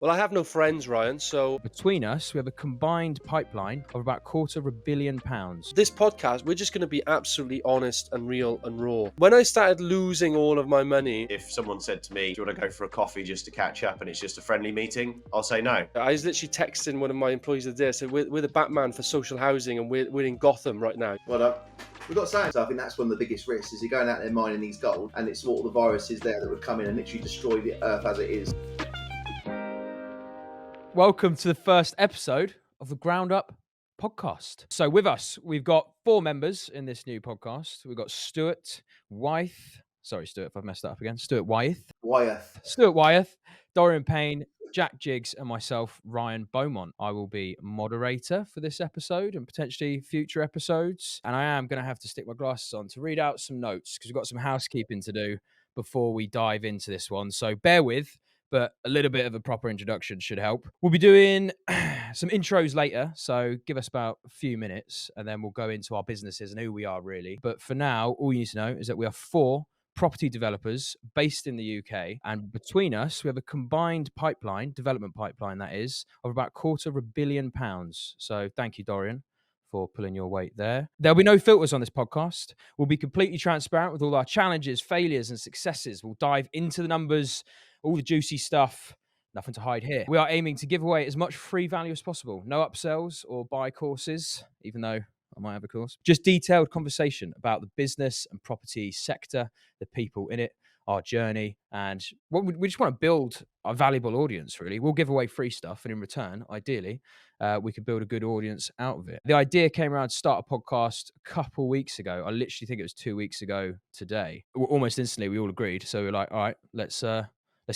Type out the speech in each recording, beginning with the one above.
Well, I have no friends, Ryan, so Between us, we have a combined pipeline of about £250 million. this podcast, we're just going to be absolutely honest and real and raw. When I started losing all of my money, If someone said to me, do you want to go for a coffee just to catch up and it's just a friendly meeting, I'll say no. I was literally texting one of my employees the other day. I said, we're the Batman for social housing and we're in Gotham right now. Well, we've got saying. So I think that's one of the biggest risks is you're going out there mining these gold and it's all the viruses there that would come in and literally destroy the earth as it is. Welcome to the first episode of the Ground Up podcast. So with us, we've got 4 members in this new podcast. We've got Stuart Wyeth. Sorry, Stuart, if I've messed that up again. Stuart Wyeth. Stuart Wyeth, Dorian Payne, Jack Jiggens, and myself, Rye Beaumont. I will be moderator for this episode and potentially future episodes. And I am going to have to stick my glasses on to read out some notes because we've got some housekeeping to do before we dive into this one. So bear with, but a little bit of a proper introduction should help. We'll be doing some intros later, so give us about a few minutes and then we'll go into our businesses and who we are really. But for now, all you need to know is that we are 4 property developers based in the UK, and between us we have a combined development pipeline that is, of about £250 million. So thank you, Dorian, for pulling your weight there. There'll be no filters on this podcast. We'll be completely transparent with all our challenges, failures and successes. We'll dive into the numbers, all the juicy stuff. Nothing to hide here. We are aiming to give away as much free value as possible. No upsells or buy courses, even though I might have a course. Just detailed conversation about the business and property sector, the people in it, our journey, and we just want to build a valuable audience, really. We'll give away free stuff, and in return, ideally, we could build a good audience out of it. The idea came around to start a podcast a couple weeks ago. I literally think it was 2 weeks ago today. Almost instantly, we all agreed. So we're like, all right, let's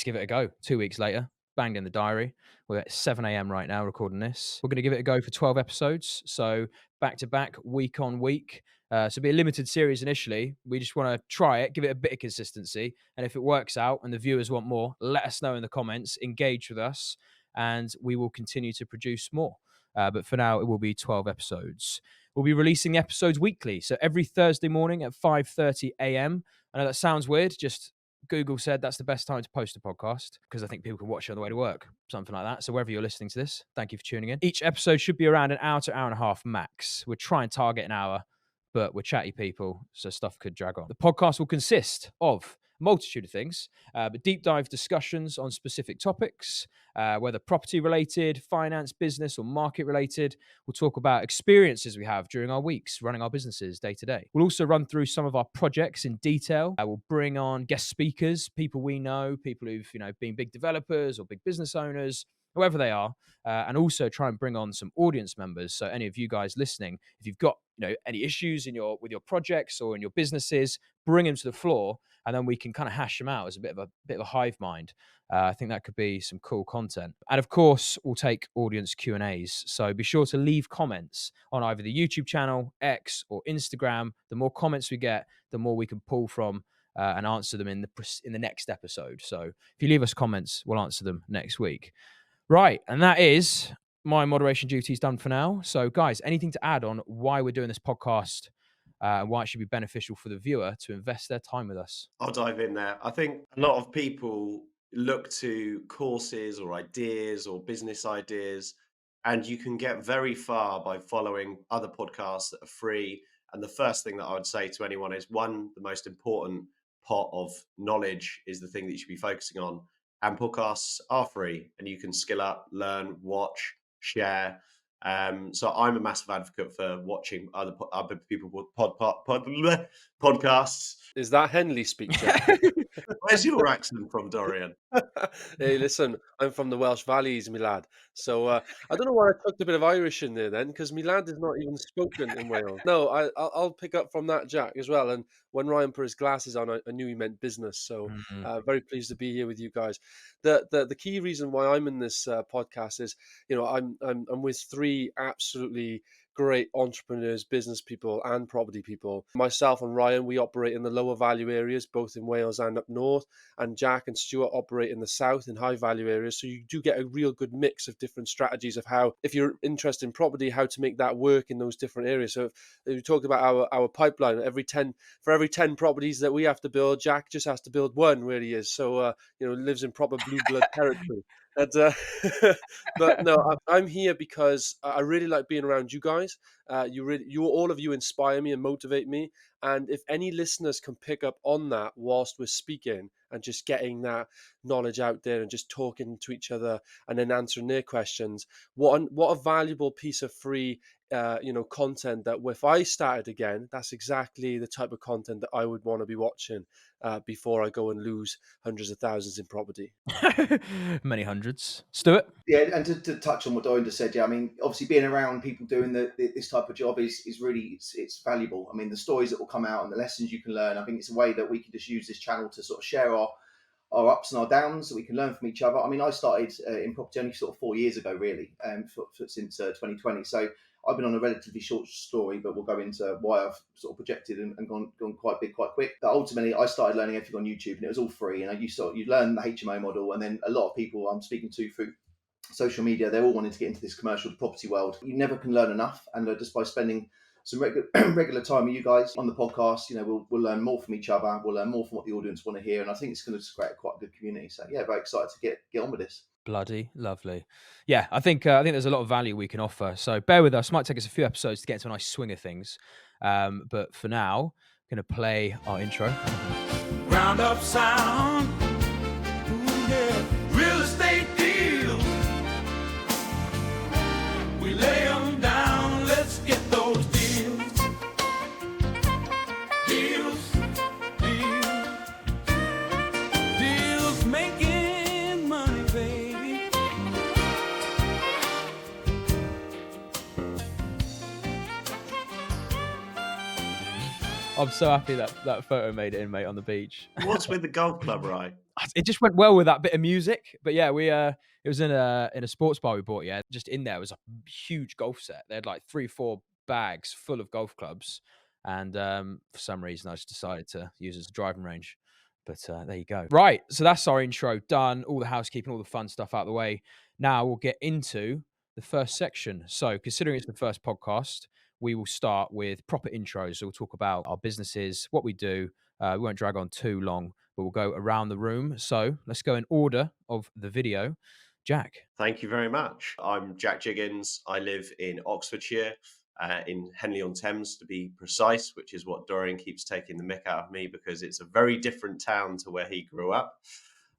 give it a go. 2 weeks later, banged in the diary. We're at 7 a.m. right now recording this. We're going to give it a go for 12 episodes. So back to back, week on week. So it'll be a limited series initially. We just want to try it, give it a bit of consistency. And if it works out and the viewers want more, let us know in the comments, engage with us, and we will continue to produce more. But for now, it will be 12 episodes. We'll be releasing episodes weekly. So every Thursday morning at 5:30 a.m. I know that sounds weird, just Google said that's the best time to post a podcast because I think people can watch it on the way to work, something like that. So wherever you're listening to this, thank you for tuning in. Each episode should be around an hour to hour and a half max. We're trying to target an hour, but we're chatty people, so stuff could drag on. The podcast will consist of a multitude of things, but deep dive discussions on specific topics, whether property related, finance, business, or market related. We'll talk about experiences we have during our weeks running our businesses day to day. We'll also run through some of our projects in detail. We'll bring on guest speakers, people we know, people who've been big developers or big business owners, whoever they are, and also try and bring on some audience members. So any of you guys listening, if you've got any issues with your projects or in your businesses, bring them to the floor, and then we can kind of hash them out as a bit of a hive mind. I think that could be some cool content. And of course, we'll take audience Q&As. So be sure to leave comments on either the YouTube channel, X, or Instagram. The more comments we get, the more we can pull from and answer them in the next episode. So if you leave us comments, we'll answer them next week. Right, and that is my moderation duties done for now. So guys, anything to add on why we're doing this podcast and why it should be beneficial for the viewer to invest their time with us? I'll dive in there. I think a lot of people look to courses or ideas or business ideas, and you can get very far by following other podcasts that are free. And the first thing that I would say to anyone is, one, the most important pot of knowledge is the thing that you should be focusing on. And podcasts are free and you can skill up, learn, watch, share. So I'm a massive advocate for watching other people's podcasts. Is that Henley speak, Jack? Where's your accent from, Dorian? Hey, listen, I'm from the Welsh Valleys, me lad. So I don't know why I took a bit of Irish in there then, because me lad is not even spoken in Wales. No, I'll pick up from that, Jack, as well. And when Ryan put his glasses on, I knew he meant business. So very pleased to be here with you guys. The key reason why I'm in this podcast is, I'm with 3 absolutely great entrepreneurs, business people, and property people. Myself and Ryan, we operate in the lower value areas, both in Wales and up north. And Jack and Stuart operate in the south in high value areas. So you do get a real good mix of different strategies of how, if you're interested in property, how to make that work in those different areas. So if we talked about our pipeline, for every 10 properties that we have to build, Jack just has to build 1 where he is. So lives in proper blue blood territory. And, but no, I'm here because I really like being around you guys. All of you inspire me and motivate me. And if any listeners can pick up on that whilst we're speaking and just getting that knowledge out there and just talking to each other and then answering their questions, what a valuable piece of free, content that if I started again, that's exactly the type of content that I would want to be watching before I go and lose hundreds of thousands in property. Many hundreds. Stuart? Yeah, and to touch on what Dorian just said, yeah, I mean, obviously being around people doing this type of job is really it's valuable. I mean, the stories that will come out and the lessons you can learn. I think it's a way that we can just use this channel to sort of share our ups and our downs, so we can learn from each other. I mean, I started in property only sort of 4 years ago, really, since 2020. So I've been on a relatively short story, but we'll go into why I've sort of projected and gone quite big, quite quick. But ultimately, I started learning everything on YouTube, and it was all free. And you learn the HMO model, and then a lot of people I'm speaking to through social media, they're all wanting to get into this commercial property world. You never can learn enough, and just by spending some regular time with you guys on the podcast, we'll learn more from each other. We'll learn more from what the audience want to hear, and I think it's going to create quite a good community. So yeah, very excited to get on with this. Bloody lovely. Yeah, I think there's a lot of value we can offer. So bear with us. Might take us a few episodes to get into a nice swing of things. But for now, I'm going to play our intro. Ground up sound. Ooh, yeah. Real estate deals. We lay them down. Let's get those deals. Deals. Deals. Deals making money, baby. I'm so happy that photo made it in, mate, on the beach. What's with the golf club, Rye? It just went well with that bit of music. But yeah, it was in a sports bar we bought. Yeah, just in there was a huge golf set. They had like 3-4 bags full of golf clubs, and for some reason I just decided to use it as a driving range. But there you go. Right, so that's our intro done. All the housekeeping, all the fun stuff out of the way. Now we'll get into the first section. So considering it's the first podcast, we will start with proper intros. So we'll talk about our businesses, what we do. We won't drag on too long, but we'll go around the room. So let's go in order of the video. Jack. Thank you very much. I'm Jack Jiggens. I live in Oxfordshire, in Henley-on-Thames to be precise, which is what Dorian keeps taking the mick out of me because it's a very different town to where he grew up.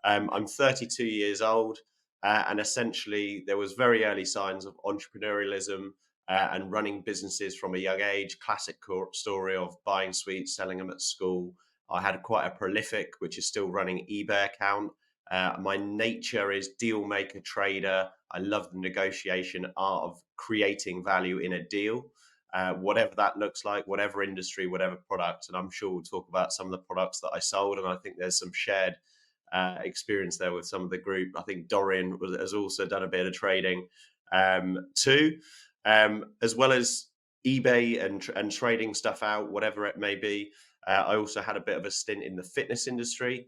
I'm 32 years old, and essentially there was very early signs of entrepreneurialism and running businesses from a young age. Classic story of buying sweets, selling them at school. I had quite a prolific, which is still running, eBay account. My nature is deal maker, trader. I love the negotiation art of creating value in a deal, whatever that looks like, whatever industry, whatever product. And I'm sure we'll talk about some of the products that I sold. And I think there's some shared experience there with some of the group. I think Dorian has also done a bit of trading too, as well as eBay and trading stuff out, whatever it may be. I also had a bit of a stint in the fitness industry.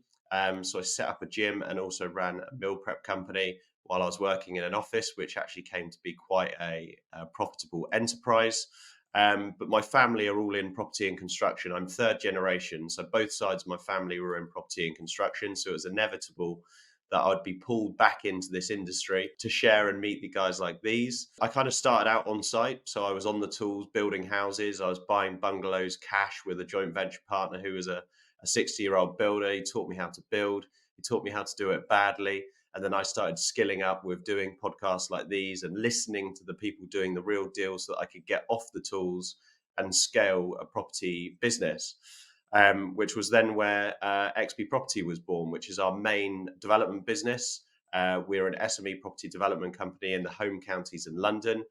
So I set up a gym and also ran a meal prep company while I was working in an office, which actually came to be quite a profitable enterprise. But my family are all in property and construction. I'm third generation, so both sides of my family were in property and construction. So it was inevitable that I'd be pulled back into this industry to share and meet the guys like these. I kind of started out on site. So I was on the tools, building houses. I was buying bungalows cash with a joint venture partner who was a 60-year-old builder. He taught me how to build. He taught me how to do it badly. And then I started skilling up with doing podcasts like these and listening to the people doing the real deal so that I could get off the tools and scale a property business, which was then where XP Property was born, which is our main development business. We're an SME property development company in the home counties in London.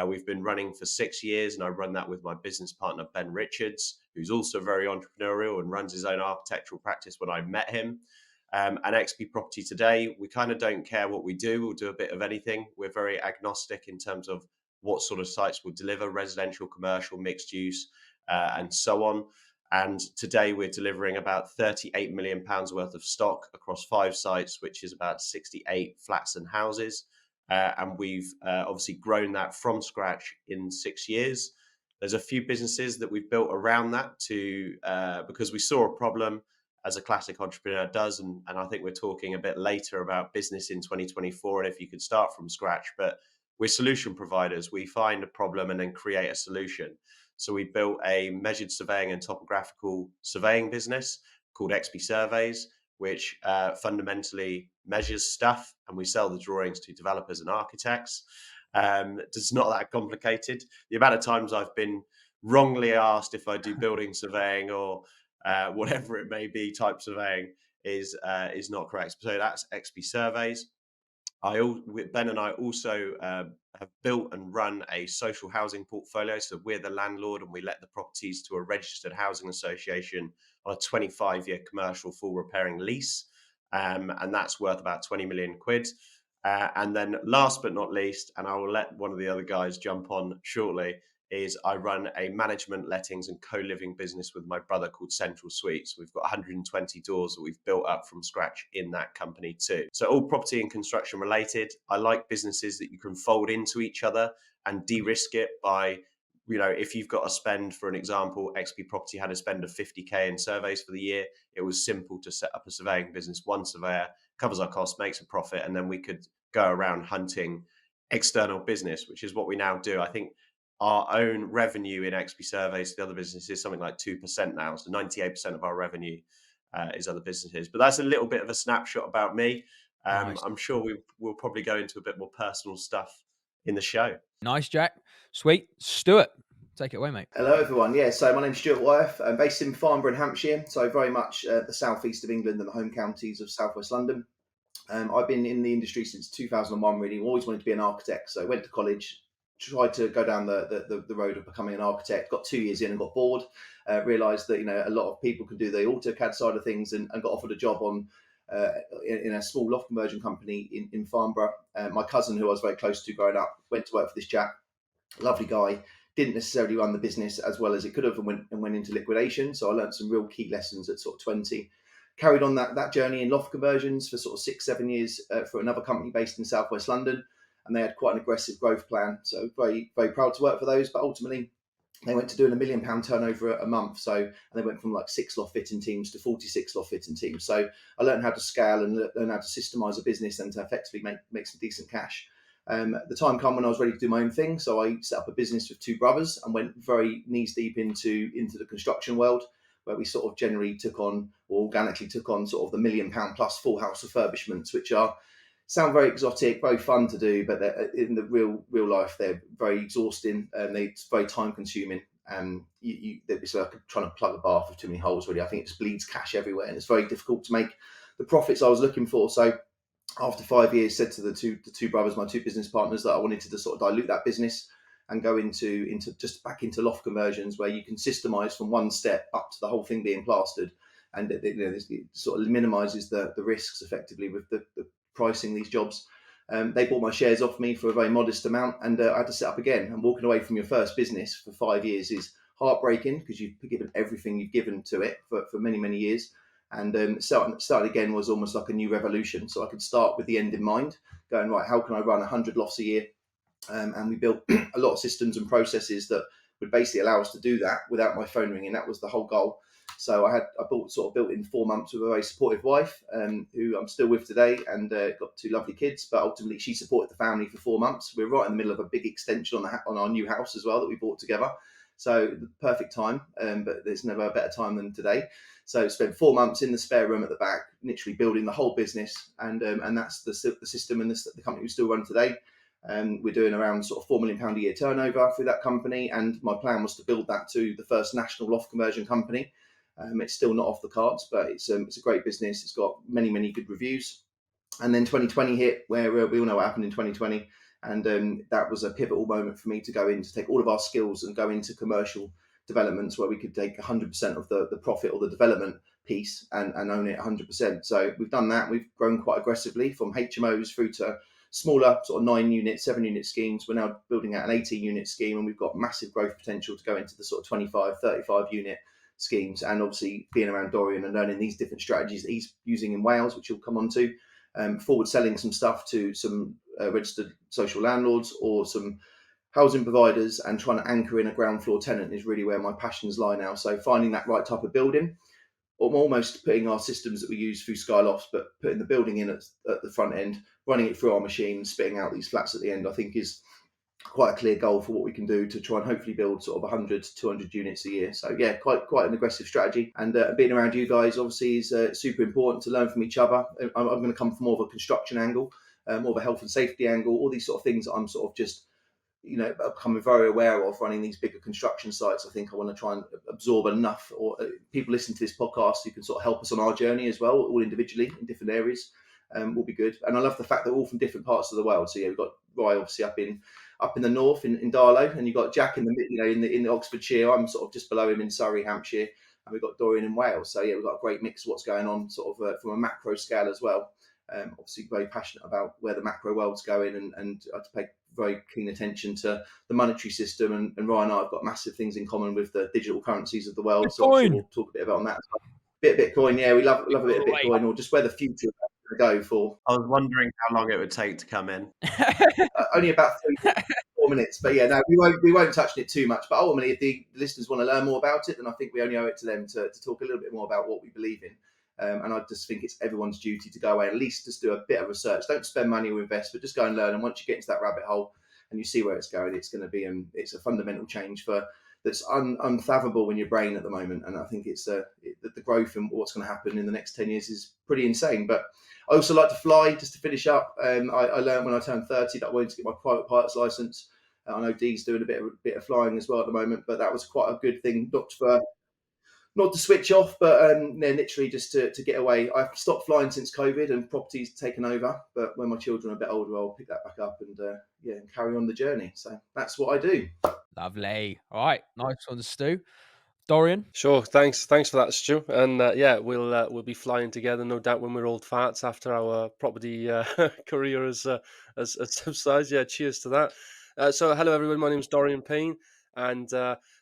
We've been running for 6 years, and I run that with my business partner, Ben Richards, who's also very entrepreneurial and runs his own architectural practice when I met him. And XP Property today, we kind of don't care what we do. We'll do a bit of anything. We're very agnostic in terms of what sort of sites we'll deliver, residential, commercial, mixed use, and so on. And today we're delivering about £38 million worth of stock across 5 sites, which is about 68 flats and houses. And we've obviously grown that from scratch in 6 years. There's a few businesses that we've built around that because we saw a problem as a classic entrepreneur does. And I think we're talking a bit later about business in 2024 and if you could start from scratch. But we're solution providers. We find a problem and then create a solution. So we built a measured surveying and topographical surveying business called XP Surveys, which fundamentally measures stuff, and we sell the drawings to developers and architects. It's not that complicated. The amount of times I've been wrongly asked if I do building surveying or whatever it may be, type surveying is not correct. So that's XP Surveys. Ben and I also have built and run a social housing portfolio. So we're the landlord and we let the properties to a registered housing association on a 25-year commercial full repairing lease. And that's worth about 20 million quid. And then last but not least, and I will let one of the other guys jump on shortly, is I run a management, lettings and co-living business with my brother called Central Suites. We've got 120 doors that we've built up from scratch in that company too. So all property and construction related. I like businesses that you can fold into each other and de-risk it by, if you've got a spend, for an example, XP Property had a spend of 50k in surveys for the year. It was simple to set up a surveying business. One surveyor covers our costs, makes a profit, and then we could go around hunting external business, which is what we now do. I think our own revenue in XP Surveys to the other businesses is something like 2% now. So 98% of our revenue is other businesses. But that's a little bit of a snapshot about me. Nice. I'm sure we'll probably go into a bit more personal stuff in the show. Nice, Jack. Sweet. Stuart, take it away, mate. Hello, everyone. Yeah, so my name's Stuart Wyeth. I'm based in Farnborough in Hampshire, so very much the southeast of England and the home counties of southwest London. I've been in the industry since 2001, really. Always wanted to be an architect. So I went to college, tried to go down the road of becoming an architect, got 2 years in and got bored, realised that, a lot of people can do the AutoCAD side of things and got offered a job on in a small loft conversion company in Farnborough. My cousin, who I was very close to growing up, went to work for this chap, lovely guy, didn't necessarily run the business as well as it could have and went into liquidation. So I learned some real key lessons at sort of 20. Carried on that journey in loft conversions for sort of 6-7 years for another company based in southwest London, and they had quite an aggressive growth plan. So very, very proud to work for those. But ultimately, they went to doing £1 million turnover a month. So and they went from like 6 loft fitting teams to 46 loft fitting teams. So I learned how to scale and learn how to systemize a business and to effectively make some decent cash. The time come when I was ready to do my own thing, so I set up a business with two brothers and went very knees deep into the construction world, where we sort of generally took on, or organically took on, sort of the £1 million plus full house refurbishments, which sound very exotic, very fun to do, but in the real life they're very exhausting and it's very time consuming. It's like trying to plug a bath with too many holes, really. I think it just bleeds cash everywhere, and it's very difficult to make the profits I was looking for. So after 5 years, said to the two brothers, my two business partners, that I wanted to sort of dilute that business and go into just back into loft conversions, where you can systemize from one step up to the whole thing being plastered, and it sort of minimizes the risks effectively with the pricing these jobs. They bought my shares off me for a very modest amount, and I had to set up again. And walking away from your first business for 5 years is heartbreaking, because you've given everything you've given to it for many years. And starting again was almost like a new revolution. So I could start with the end in mind, going, right, how can I run 100 lofts a year? And we built a lot of systems and processes that would basically allow us to do that without my phone ringing. That was the whole goal. So I built in 4 months with a very supportive wife, who I'm still with today, and got two lovely kids. But ultimately, she supported the family for 4 months. We're right in the middle of a big extension on our new house as well that we bought together. So the perfect time, but there's never a better time than today. So spent 4 months in the spare room at the back, literally building the whole business, and that's the system and the company we still run today. We're doing around sort of £4 million a year turnover through that company, and my plan was to build that to the first national loft conversion company. It's still not off the cards, but it's a great business. It's got many good reviews. And then 2020 hit, where we all know what happened in 2020. And that was a pivotal moment for me to go in, to take all of our skills and go into commercial developments, where we could take 100% of the profit or the development piece and own it 100%. So we've done that. We've grown quite aggressively from HMOs through to smaller sort of 9-unit, 7-unit schemes. We're now building out an 18-unit scheme, and we've got massive growth potential to go into the sort of 25, 35-unit schemes. And obviously being around Dorian and learning these different strategies that he's using in Wales, which he'll come on to, forward selling some stuff to some registered social landlords or some housing providers, and trying to anchor in a ground floor tenant is really where my passions lie now. So finding that right type of building, almost putting our systems that we use through Skylofts, but putting the building in at the front end, running it through our machine, spitting out these flats at the end, I think is quite a clear goal for what we can do to try and hopefully build sort of 100 to 200 units a year. So yeah, quite an aggressive strategy. And being around you guys obviously is super important to learn from each other. I'm going to come from more of a construction angle, more of a health and safety angle, all these sort of things that I'm sort of just becoming very aware of running these bigger construction sites. I think I want to try and absorb enough, or people listening to this podcast who can sort of help us on our journey as well, all individually in different areas, will be good. And I love the fact that we're all from different parts of the world. So yeah, we've got Rye obviously up in the north in Darlow, and you've got Jack in the in Oxfordshire. I'm sort of just below him in Surrey, Hampshire, and we've got Dorian in Wales. So yeah, we've got a great mix of what's going on, sort of from a macro scale as well. Obviously very passionate about where the macro world's going, and I pay very keen attention to the monetary system. And Ryan and I have got massive things in common with the digital currencies of the world. Bitcoin. So I'm sure we'll talk a bit about that as well. Bit of Bitcoin, yeah, we love a bit of Bitcoin, or just where the future is going to go for. I was wondering how long it would take to come in. Only about 3-4 minutes, but yeah, no, we won't touch it too much. But ultimately, if the listeners want to learn more about it, then I think we only owe it to them to talk a little bit more about what we believe in. And I just think it's everyone's duty to go away, at least just do a bit of research. Don't spend money or invest, but just go and learn. And once you get into that rabbit hole and you see where it's going, it's going to be it's a fundamental change that's unfathomable in your brain at the moment. And I think it's the growth and what's going to happen in the next 10 years is pretty insane. But I also like to fly. Just to finish up, I learned when I turned 30 that I wanted to get my private pilot's license. I know Dee's doing a bit of flying as well at the moment, but that was quite a good thing, not to switch off, but literally just to get away. I've stopped flying since COVID and property's taken over. But when my children are a bit older, I'll pick that back up and carry on the journey. So that's what I do. Lovely. All right, nice one, Stu. Dorian. Sure. Thanks for that, Stu. And we'll be flying together, no doubt, when we're old farts after our property career has subsided. Yeah, cheers to that. So hello everyone. My name's Dorian Payne, and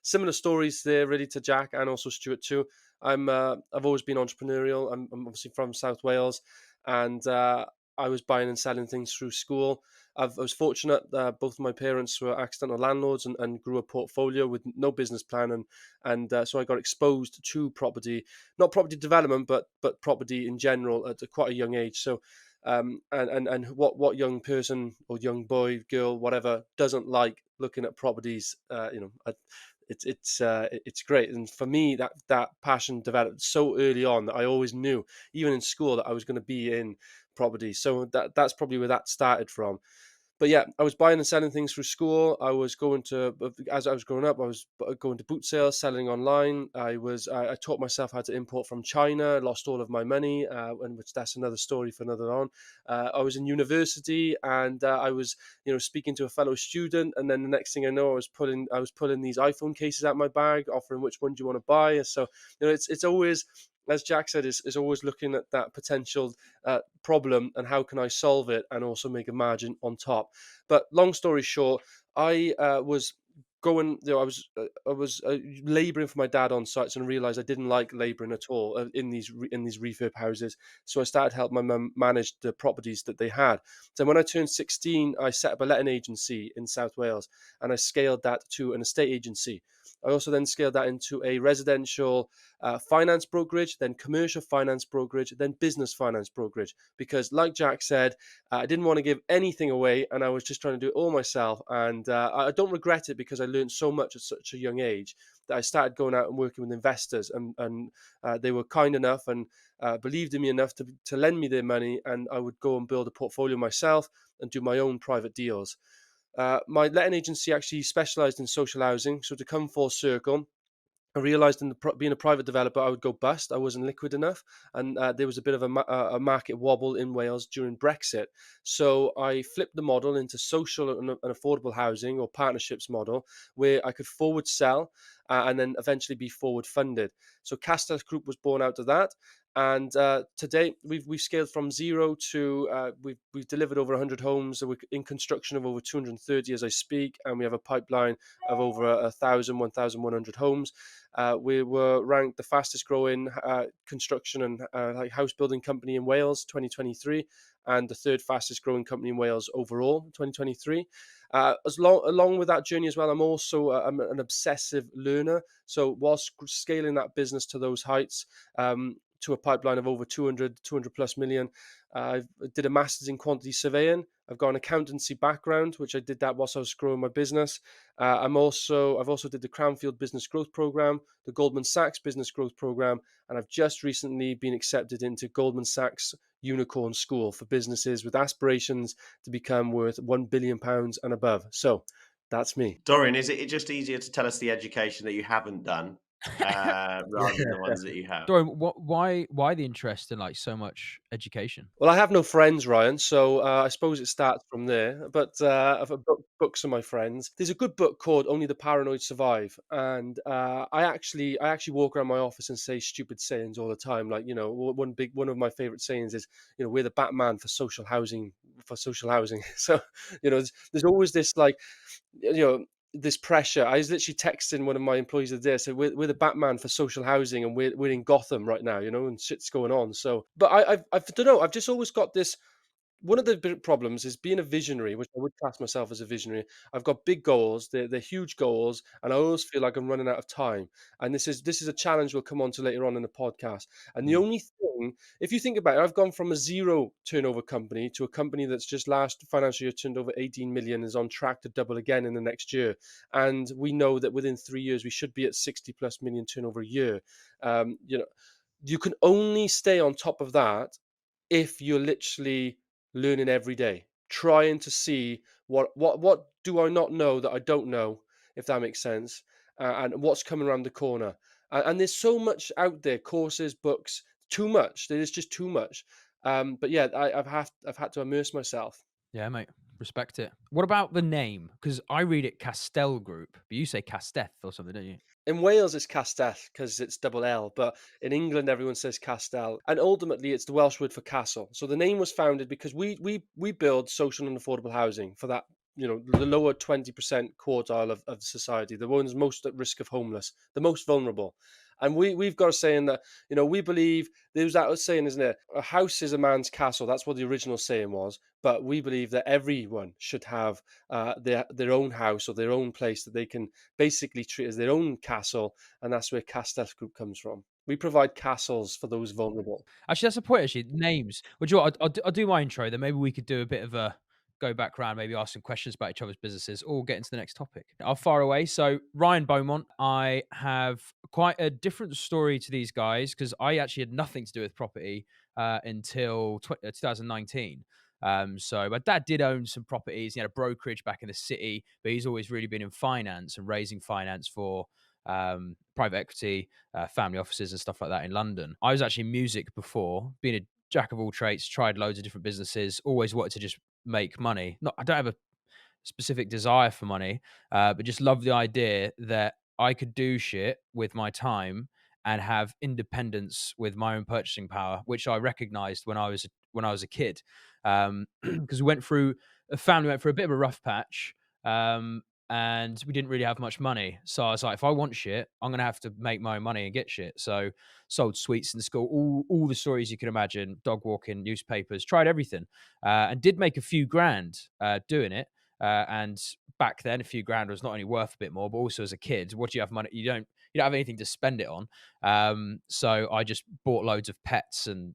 similar stories there, really, to Jack and also Stuart too. I've always been entrepreneurial. I'm obviously from South Wales, and I was buying and selling things through school. I was fortunate that both of my parents were accidental landlords and grew a portfolio with no business plan, and so I got exposed to property, not property development, but property in general at quite a young age. So, and what young person or young boy, girl, whatever, doesn't like looking at properties? It's great, and for me that passion developed so early on that I always knew, even in school, that I was going to be in property. So that's probably where that started from. But yeah, I was buying and selling things through school. I was as I was growing up, I was going to boot sales, selling online. I taught myself how to import from China, lost all of my money, and which that's another story for another on. I was in university, and I was, speaking to a fellow student, and then the next thing I know, I was pulling these iPhone cases out my bag, offering which one do you want to buy. And so, it's always, as Jack said, is always looking at that potential problem and how can I solve it and also make a margin on top. But long story short, I was going, I was labouring for my dad on sites and realised I didn't like labouring at all in these refurb houses. So I started helping my mum manage the properties that they had. So when I turned 16, I set up a letting agency in South Wales, and I scaled that to an estate agency. I also then scaled that into a residential finance brokerage, then commercial finance brokerage, then business finance brokerage. Because like Jack said, I didn't want to give anything away, and I was just trying to do it all myself. And I don't regret it, because I learned so much at such a young age that I started going out and working with investors, and they were kind enough and believed in me enough to lend me their money, and I would go and build a portfolio myself and do my own private deals. My letting agency actually specialised in social housing. So to come full circle, I realised being a private developer, I would go bust. I wasn't liquid enough, and there was a bit of a market wobble in Wales during Brexit. So I flipped the model into social and affordable housing, or partnerships model, where I could forward sell and then eventually be forward funded. So Castells Group was born out of that. And to date, we've scaled from zero to we've delivered over 100 homes. So we're in construction of over 230 as I speak, and we have a pipeline of over 1,100 homes. We were ranked the fastest growing construction and house building company in Wales 2023, and the third fastest growing company in Wales overall in 2023. Along with that journey as well, I'm also I'm an obsessive learner. So whilst scaling that business to those heights, to a pipeline of over 200 plus million, I did a master's in quantity surveying. I've got an accountancy background, which I did that whilst I was growing my business. I've also did the Cranfield Business Growth Program, the Goldman Sachs Business Growth Program, and I've just recently been accepted into Goldman Sachs Unicorn School for businesses with aspirations to become worth £1 billion and above. So that's me. Dorian, is it just easier to tell us the education that you haven't done rather than the ones that you have? Dorian, why the interest in like so much education? Well, I have no friends, Ryan, so I suppose it starts from there. But I've books of my friends. There's a good book called "Only the Paranoid Survive," and I actually walk around my office and say stupid sayings all the time. Like, one of my favorite sayings is, we're the Batman for social housing. So there's always this, like, this pressure. I was literally texting one of my employees the other day. I said, we're the Batman for social housing, and we're in Gotham right now, and shit's going on. So, but I don't know. I've just always got this. One of the big problems is being a visionary, which I would class myself as a visionary. I've got big goals; they're huge goals, and I always feel like I'm running out of time. And this is a challenge we'll come on to later on in the podcast. And the only thing, if you think about it, I've gone from a zero turnover company to a company that's just last financial year turned over 18 million, is on track to double again in the next year. And we know that within 3 years we should be at 60 plus million turnover a year. You can only stay on top of that if you're literally learning every day, trying to see what do I not know that I don't know, if that makes sense, and what's coming around the corner. And there's so much out there, courses, books, too much. There's just too much. But yeah, I've had to immerse myself. Yeah, mate. Respect it. What about the name? Because I read it Castell Group, but you say Casteth or something, don't you? In Wales, it's Castell because it's double L, but in England, everyone says Castell. And ultimately, it's the Welsh word for castle. So the name was founded because we build social and affordable housing for that, the lower 20% quartile of society, the ones most at risk of homeless, the most vulnerable. And we've got a saying that, we believe, there's that saying, isn't it? A house is a man's castle. That's what the original saying was. But we believe that everyone should have their own house or their own place that they can basically treat as their own castle. And that's where Castell Group comes from. We provide castles for those vulnerable. Actually, that's a point. Actually, names. Would you? I'll do my intro. Then maybe we could do a bit of a go back around, maybe ask some questions about each other's businesses, or get into the next topic. I'll fire away. So Rye Beaumont, I have quite a different story to these guys because I actually had nothing to do with property until 2019. So my dad did own some properties. He had a brokerage back in the city, but he's always really been in finance and raising finance for private equity, family offices and stuff like that in London. I was actually in music before, being a jack of all trades, tried loads of different businesses, always wanted to just make money. I don't have a specific desire for money, but just love the idea that I could do shit with my time and have independence with my own purchasing power, which I recognized when I was a kid. Because a family went through a bit of a rough patch. And we didn't really have much money. So I was like, if I want shit, I'm going to have to make my own money and get shit. So sold sweets in the school, all the stories you can imagine, dog walking, newspapers, tried everything, and did make a few grand doing it. And back then, a few grand was not only worth a bit more, but also as a kid, what do you have money? You don't have anything to spend it on. So I just bought loads of pets and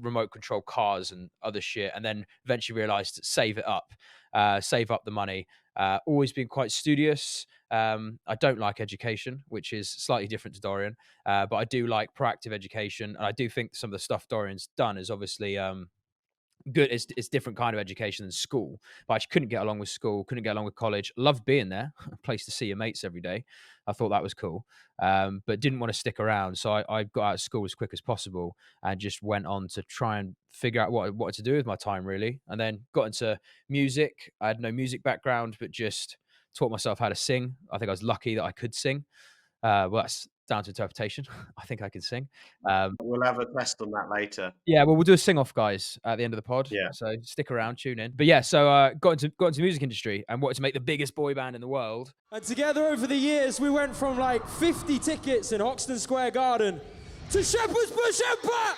remote control cars and other shit. And then eventually realized to save up the money. Always been quite studious. I don't like education, which is slightly different to Dorian, but I do like proactive education. And I do think some of the stuff Dorian's done is obviously good. It's different kind of education than school, but I just couldn't get along with school, couldn't get along with college. Loved being there, a place to see your mates every day. I thought that was cool, but didn't want to stick around. So I got out of school as quick as possible and just went on to try and figure out what to do with my time, really. And then got into music. I had no music background, but just taught myself how to sing. I think I was lucky that I could sing. Well, that's down to interpretation. I think I can sing. We'll have a test on that later. Yeah, well, we'll do a sing-off, guys, at the end of the pod. Yeah. So stick around, tune in. But yeah, so got into the music industry and wanted to make the biggest boy band in the world. And together over the years, we went from like 50 tickets in Hoxton Square Garden to Shepherd's Bush Empire!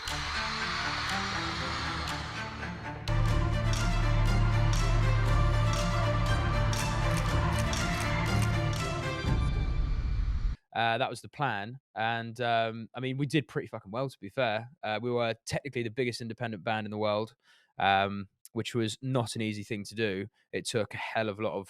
That was the plan. And I mean, we did pretty fucking well, to be fair. We were technically the biggest independent band in the world, which was not an easy thing to do. It took a hell of a lot of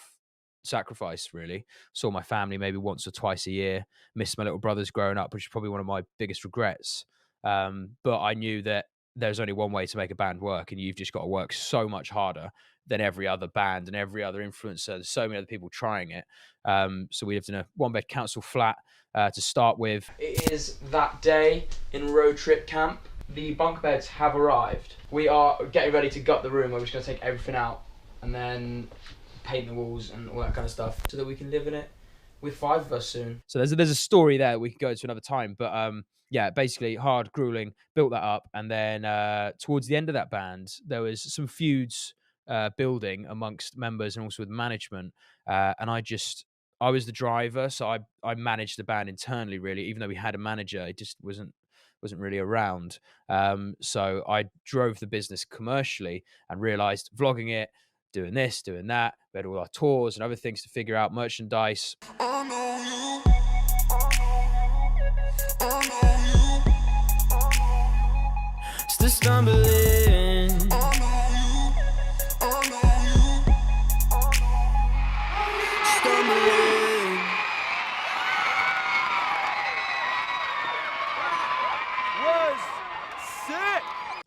sacrifice, really. Saw my family maybe once or twice a year, missed my little brothers growing up, which is probably one of my biggest regrets. But I knew that there's only one way to make a band work, and you've just got to work so much harder than every other band and every other influencer. There's so many other people trying it. So we lived in a one-bed council flat to start with. It is that day in road trip camp. The bunk beds have arrived. We are getting ready to gut the room. We're just going to take everything out and then paint the walls and all that kind of stuff so that we can live in it with 5 of us soon. So there's a story there we could go to another time, but yeah, basically hard, grueling, built that up, and then towards the end of that band, there was some feuds building amongst members and also with management, and I was the driver, so I managed the band internally, really. Even though we had a manager, it just wasn't really around. So I drove the business commercially and realized vlogging it, doing this, doing that. We had all our tours and other things to figure out, merchandise. Still stumbling.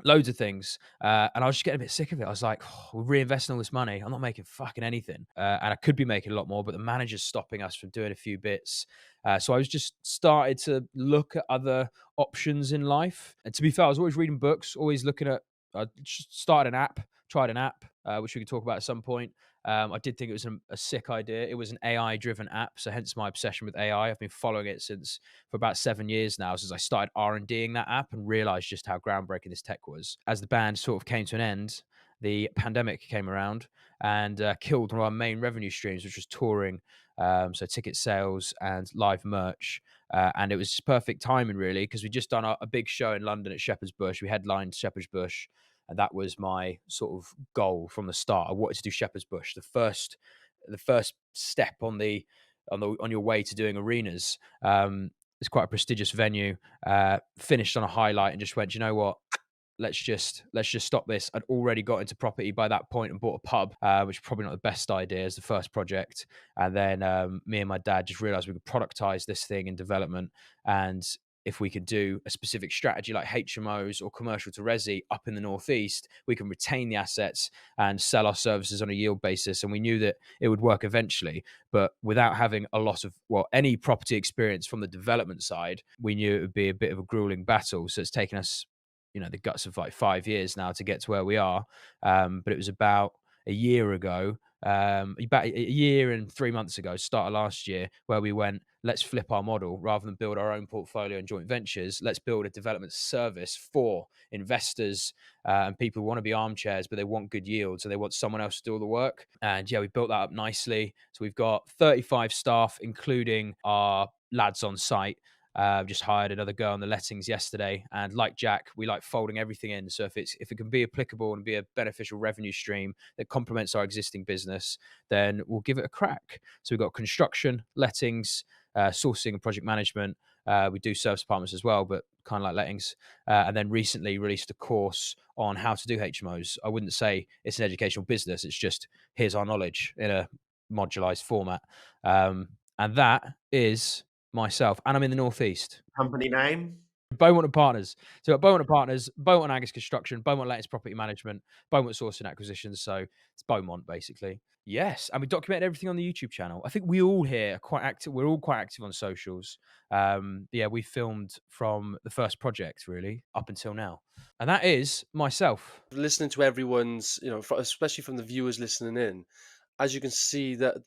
Loads of things, and I was just getting a bit sick of it. I was like, we're reinvesting all this money, I'm not making fucking anything, and I could be making a lot more, but the manager's stopping us from doing a few bits. So I was just started to look at other options in life, and to be fair, I was always reading books, always looking at started an app, tried an app, which we could talk about at some point. I did think it was a sick idea. It was an AI-driven app, so hence my obsession with AI. I've been following it for about 7 years now, since I started R&Ding that app and realized just how groundbreaking this tech was. As the band sort of came to an end, the pandemic came around and killed one of our main revenue streams, which was touring, so ticket sales and live merch. And it was just perfect timing, really, because we'd just done a big show in London at Shepherd's Bush. We headlined Shepherd's Bush, and that was my sort of goal from the start. I wanted to do Shepherd's Bush, the first step on your way to doing arenas. It's quite a prestigious venue. Finished on a highlight and just went, you know what? Let's just stop this. I'd already got into property by that point and bought a pub, which is probably not the best idea as the first project. And then me and my dad just realized we could productize this thing in development, and if we could do a specific strategy like HMOs or commercial to resi up in the Northeast, we can retain the assets and sell our services on a yield basis. And we knew that it would work eventually, but without having a lot of, any property experience from the development side, we knew it would be a bit of a grueling battle. So it's taken us, the guts of like 5 years now to get to where we are. But it was about a year ago, about a year and 3 months ago, start of last year, where we went, let's flip our model. Rather than build our own portfolio and joint ventures, let's build a development service for investors and people who want to be armchairs, but they want good yield, so they want someone else to do all the work. And yeah, we built that up nicely. So we've got 35 staff, including our lads on site. Just hired another girl on the lettings yesterday, and like Jack, we like folding everything in. So if it can be applicable and be a beneficial revenue stream that complements our existing business, then we'll give it a crack. So we've got construction, lettings, sourcing and project management. We do service apartments as well, but kind of like lettings. And then recently released a course on how to do HMOs. I wouldn't say it's an educational business. It's just, here's our knowledge in a modularized format. And that is myself, and I'm in the Northeast. Company name? Beaumont and Partners. So we've got Beaumont and Partners, Beaumont Angus Construction, Beaumont Lettings Property Management, Beaumont Sourcing Acquisitions. So it's Beaumont, basically. Yes, and we documented everything on the YouTube channel. I think we all here are quite active. We're all quite active on socials. Yeah, we filmed from the first project, really, up until now. And that is myself. Listening to everyone's, especially from the viewers listening in, as you can see that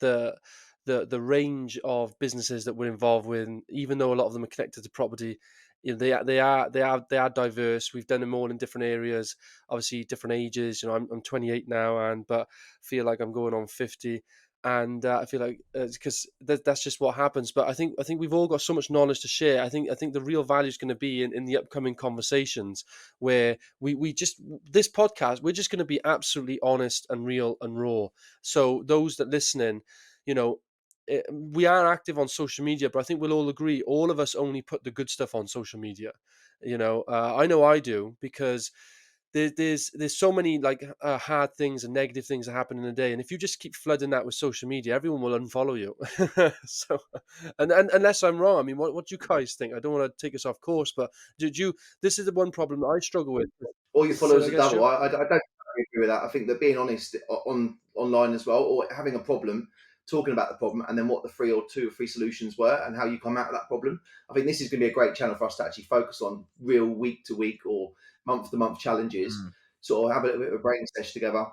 the range of businesses that we're involved with, even though a lot of them are connected to property, they are diverse. We've done them all in different areas, obviously different ages. I'm 28 now, but feel like I'm going on 50, and I feel like because that's just what happens. But I think we've all got so much knowledge to share. I think the real value is going to be in the upcoming conversations, where we just, this podcast, we're just going to be absolutely honest and real and raw. So those that listening, we are active on social media, but I think we'll all agree, all of us only put the good stuff on social media. I know I do, because there's so many like hard things and negative things that happen in a day, and if you just keep flooding that with social media, everyone will unfollow you. So, and unless I'm wrong, I mean, what do you guys think? I don't want to take us off course, but did you? This is the one problem that I struggle with. All your Say that followers are again, double. Stu? I don't agree with that. I think that being honest online as well, or having a problem, talking about the problem, and then what the two or three solutions were, and how you come out of that problem. I think this is going to be a great channel for us to actually focus on real week to week or month to month challenges. Sort of have a little bit of a brain sesh together,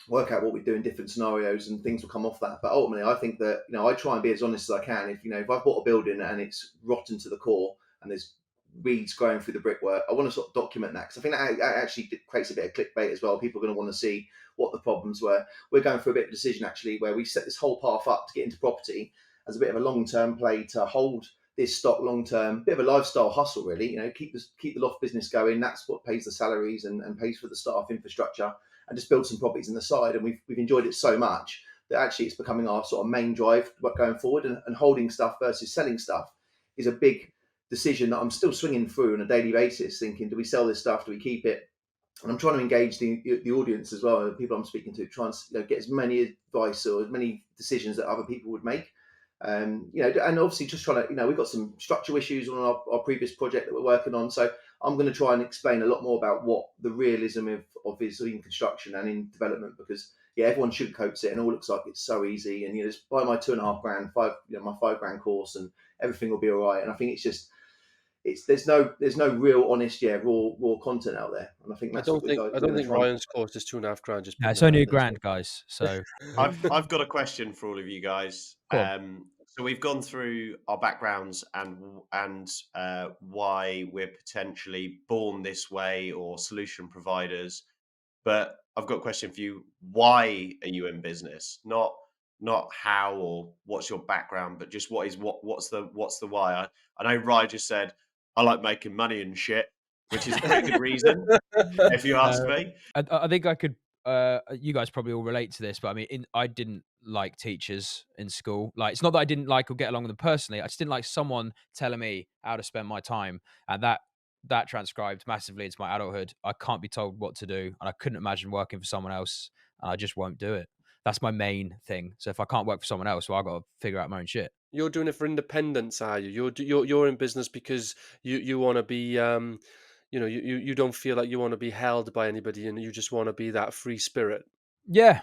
work out what we do in different scenarios, and things will come off that. But ultimately, I think that I try and be as honest as I can. If I've bought a building and it's rotten to the core and there's weeds growing through the brickwork, I want to sort of document that, because I think that actually creates a bit of clickbait as well. People are going to want to see what the problems were. We're going through a bit of a decision actually where we set this whole path up to get into property as a bit of a long-term play to hold this stock long-term, bit of a lifestyle hustle really. Keep the loft business going. That's what pays the salaries and pays for the staff infrastructure, and just build some properties on the side. And we've enjoyed it so much that actually it's becoming our sort of main drive going forward. And holding stuff versus selling stuff is a big decision that I'm still swinging through on a daily basis, thinking, do we sell this stuff? Do we keep it? And I'm trying to engage the audience as well, the people I'm speaking to, try and get as many advice or as many decisions that other people would make. And obviously just trying to, we've got some structural issues on our previous project that we're working on. So I'm going to try and explain a lot more about what the realism of is in construction and in development, because everyone sugarcoats it and all looks like it's so easy. And just buy my £2,500, my £5,000 course, and everything will be all right. And I think it's just, there's no real honest raw content out there, and I think that's what I don't think Ryan's course is £2,500. Just it's only £1,000, guys. So I've got a question for all of you guys. So we've gone through our backgrounds and why we're potentially born this way or solution providers. But I've got a question for you. Why are you in business? Not how or what's your background, but just what's the why? I know Rye just said, I like making money and shit, which is a pretty good reason, if you ask me. I think I could. You guys probably all relate to this, but I mean, I didn't like teachers in school. Like, it's not that I didn't like or get along with them personally. I just didn't like someone telling me how to spend my time, and that transcribed massively into my adulthood. I can't be told what to do, and I couldn't imagine working for someone else, and I just won't do it. That's my main thing. So if I can't work for someone else, well, I got to figure out my own shit. You're doing it for independence, are you? You're in business because you want to be you don't feel like you want to be held by anybody, and you just want to be that free spirit. Yeah,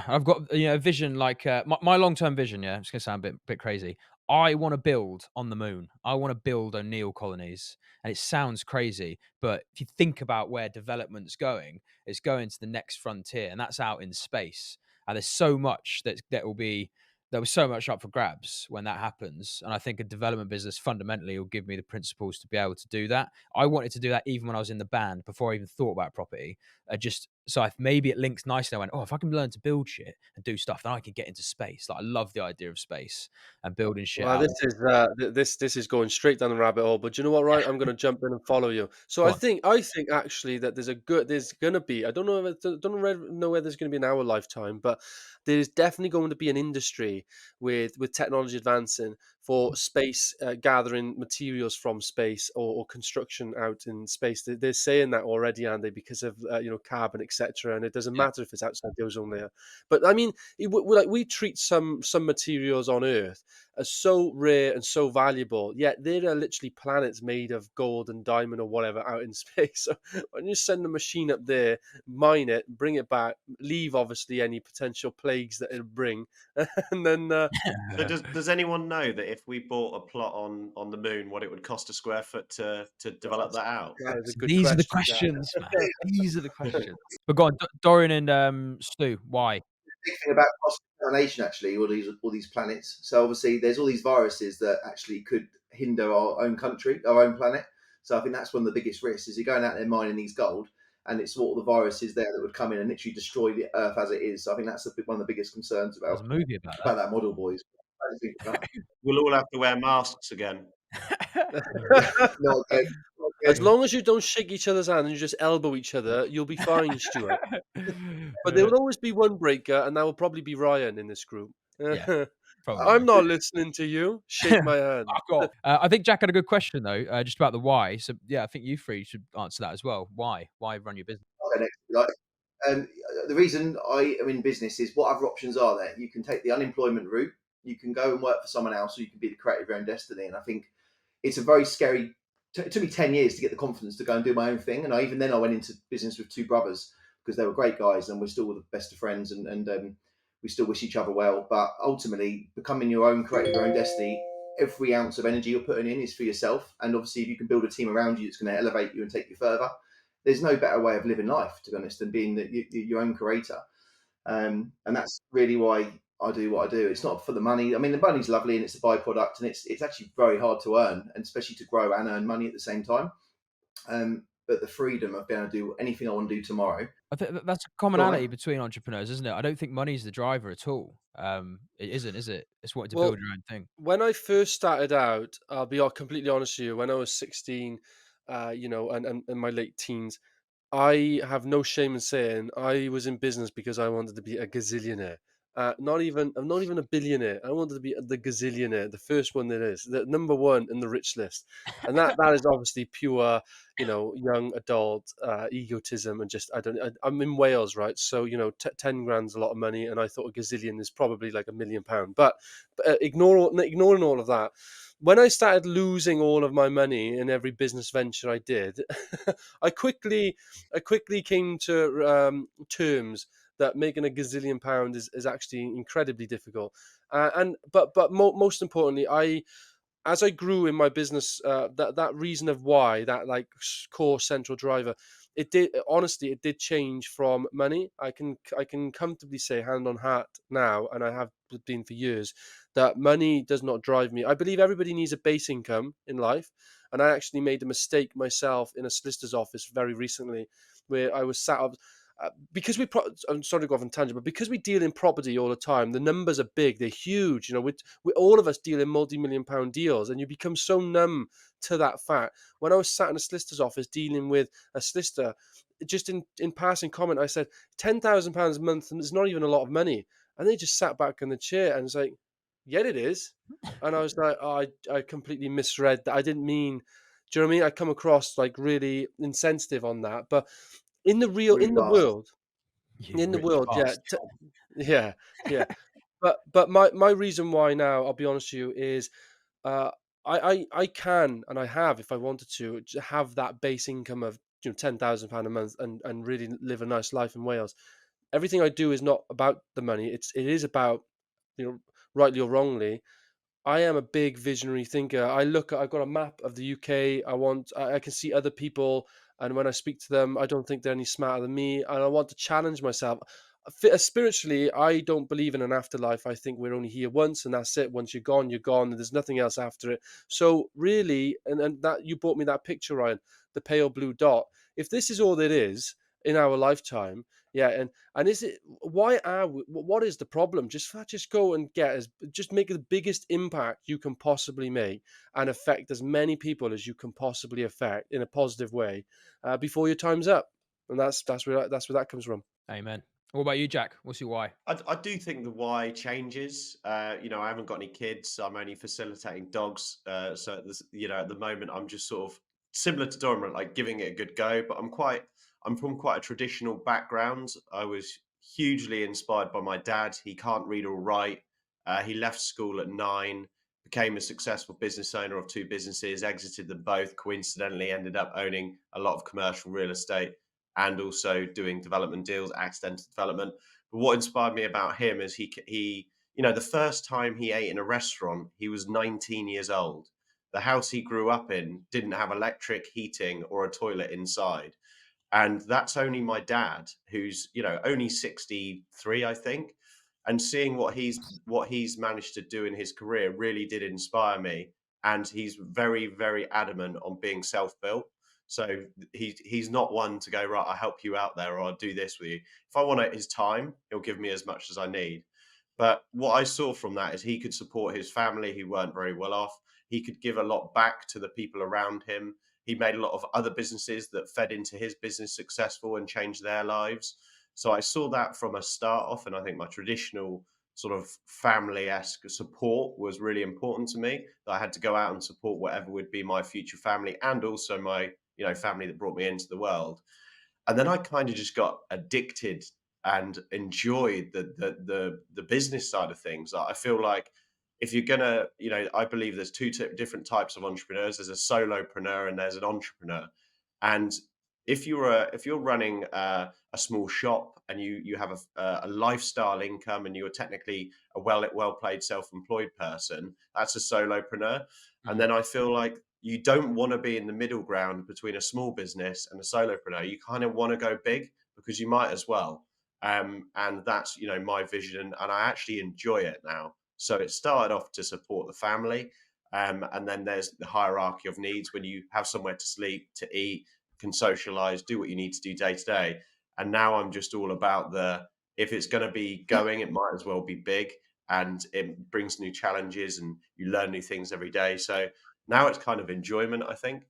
I've got a vision like my long term vision. Yeah, it's gonna sound a bit crazy. I want to build on the moon. I want to build O'Neill colonies, and it sounds crazy, but if you think about where development's going, it's going to the next frontier, and that's out in space. And there's so much there was so much up for grabs when that happens. And I think a development business fundamentally will give me the principles to be able to do that. I wanted to do that even when I was in the band, before I even thought about property. Maybe it links nicely. I went, if I can learn to build shit and do stuff, then I can get into space. Like, I love the idea of space and building shit Well, out. this is going straight down the rabbit hole. But you know what, Ryan? I'm going to jump in and follow you. So I think actually that there's going to be, I don't know whether there's going to be in our lifetime, but there's definitely going to be an industry with technology advancing for space, gathering materials from space, or construction out in space. They're saying that already, aren't they? Because of carbon, etc. And it doesn't matter if it's outside the ozone layer. But I mean, we treat some materials on Earth are so rare and so valuable, yet there are literally planets made of gold and diamond or whatever out in space. So when you send a machine up there, mine it, bring it back, leave obviously any potential plagues that it'll bring, and then. So does anyone know that if we bought a plot on the moon, what it would cost a square foot to develop that out? These are the questions, man. These are the questions. But go on, Dorian and Stu, why? Big thing about cross-contamination, actually, all these planets. So obviously, there's all these viruses that actually could hinder our own country, our own planet. So I think that's one of the biggest risks. Is you're going out there mining these gold, and it's all the viruses there that would come in and literally destroy the Earth as it is. So I think that's one of the biggest concerns about. There's a movie about that model, boys. We'll all have to wear masks again. Not again. As long as you don't shake each other's hand and you just elbow each other, you'll be fine, Stuart. But there will always be one breaker, and that will probably be Ryan in this group. Yeah, I'm probably. not listening to you. Shake my hand. Fuck off. I think Jack had a good question though, just about the why. So yeah, I think you three should answer that as well. Why? Why run your business? Okay, next, like, um, the reason I am in business is what other options are there? You can take the unemployment route, you can go and work for someone else, or you can be the creator of your own destiny. And I think it's a very scary. It took me 10 years to get the confidence to go and do my own thing. And even then, I went into business with two brothers because they were great guys, and we're still the best of friends, and we still wish each other well. But ultimately, becoming your own creator of your own destiny. Every ounce of energy you're putting in is for yourself, and obviously, if you can build a team around you that's going to elevate you and take you further, there's no better way of living life, to be honest, than being your own creator. And that's really why I do what I do. It's not for the money. I mean, the money's lovely and it's a byproduct, and it's actually very hard to earn, and especially to grow and earn money at the same time. But the freedom of being able to do anything I want to do tomorrow. I think that's a Go on, commonality mate. between entrepreneurs, isn't it? I don't think money's the driver at all. It isn't, is it? It's wanting to build Well, your own thing. when I first started out, I'll be completely honest with you. When I was 16, and in my late teens, I have no shame in saying I was in business because I wanted to be a gazillionaire. I'm not even a billionaire. I wanted to be the gazillionaire, the first one there is, the number one in the rich list, and that is obviously pure, young adult egotism and just I'm in Wales, right? So 10 grand's a lot of money, and I thought a gazillion is probably like £1 million. But ignoring all of that, when I started losing all of my money in every business venture I did, I quickly I quickly came to terms that making a gazillion pound is actually incredibly difficult. But most importantly, as I grew in my business, that reason of why, that like core central driver, it did change from money. I can comfortably say, hand on heart now, and I have been for years, that money does not drive me. I believe everybody needs a base income in life, and I actually made a mistake myself in a solicitor's office very recently, where I was sat up. Because I'm sorry to go off on tangent, but because we deal in property all the time, the numbers are big, they're huge. We all of us deal in multi-million pound deals, and you become so numb to that fact. When I was sat in a solicitor's office dealing with a solicitor, just in passing comment, I said £10,000 a month is not even a lot of money, and they just sat back in the chair and was like, "Yeah, it is," and I was like, "Oh, I completely misread that. I didn't mean." Do you know what I mean? I come across like really insensitive on that, but Really fast. You in the rich world, yeah, bastard. yeah, yeah. But my reason why now, I'll be honest with you, is uh, I can, and I have, if I wanted to have that base income of £10,000 a month, and really live a nice life in Wales. Everything I do is not about the money. It is about, rightly or wrongly, I am a big visionary thinker. I've got a map of the UK. I can see other people, and when I speak to them, I don't think they're any smarter than me, and I want to challenge myself. Spiritually, I don't believe in an afterlife. I think we're only here once, and that's it. Once you're gone, and there's nothing else after it. So really, and that you brought me that picture, Ryan, the pale blue dot. If this is all it is in our lifetime, yeah, and is it? Why are we? What is the problem? Just go and just make the biggest impact you can possibly make, and affect as many people as you can possibly affect in a positive way, before your time's up. And that's where that comes from. Amen. What about you, Jack? What's your why? I do think the why changes. I haven't got any kids. I'm only facilitating dogs. So at the moment, I'm just sort of similar to Dorian, like giving it a good go. But I'm from quite a traditional background. I was hugely inspired by my dad. He can't read or write. He left school at 9, became a successful business owner of 2 businesses, exited them both. Coincidentally, ended up owning a lot of commercial real estate and also doing development deals, accidental development. But what inspired me about him is the first time he ate in a restaurant, he was 19 years old. The house he grew up in didn't have electric heating or a toilet inside. And that's only my dad, who's, only 63, I think. And seeing what he's managed to do in his career really did inspire me. And he's very, very adamant on being self-built. So he's not one to go, right, I'll help you out there, or I'll do this with you. If I want his time, he'll give me as much as I need. But what I saw from that is he could support his family who weren't very well off. He could give a lot back to the people around him. He made a lot of other businesses that fed into his business successful and changed their lives. So I saw that from a start off, and I think my traditional sort of family-esque support was really important to me. That I had to go out and support whatever would be my future family, and also my, family that brought me into the world. And then I kind of just got addicted and enjoyed the business side of things. I feel like if you're gonna, I believe there's two different types of entrepreneurs. There's a solopreneur and there's an entrepreneur. And if you're running a small shop and you have a lifestyle income and you're technically a well paid self-employed person, that's a solopreneur. And then I feel like you don't want to be in the middle ground between a small business and a solopreneur. You kind of want to go big because you might as well. And that's, my vision, and I actually enjoy it now. So it started off to support the family. And then there's the hierarchy of needs when you have somewhere to sleep, to eat, can socialize, do what you need to do day to day. And now I'm just all about if it's going to be going, it might as well be big, and it brings new challenges and you learn new things every day. So now it's kind of enjoyment, I think.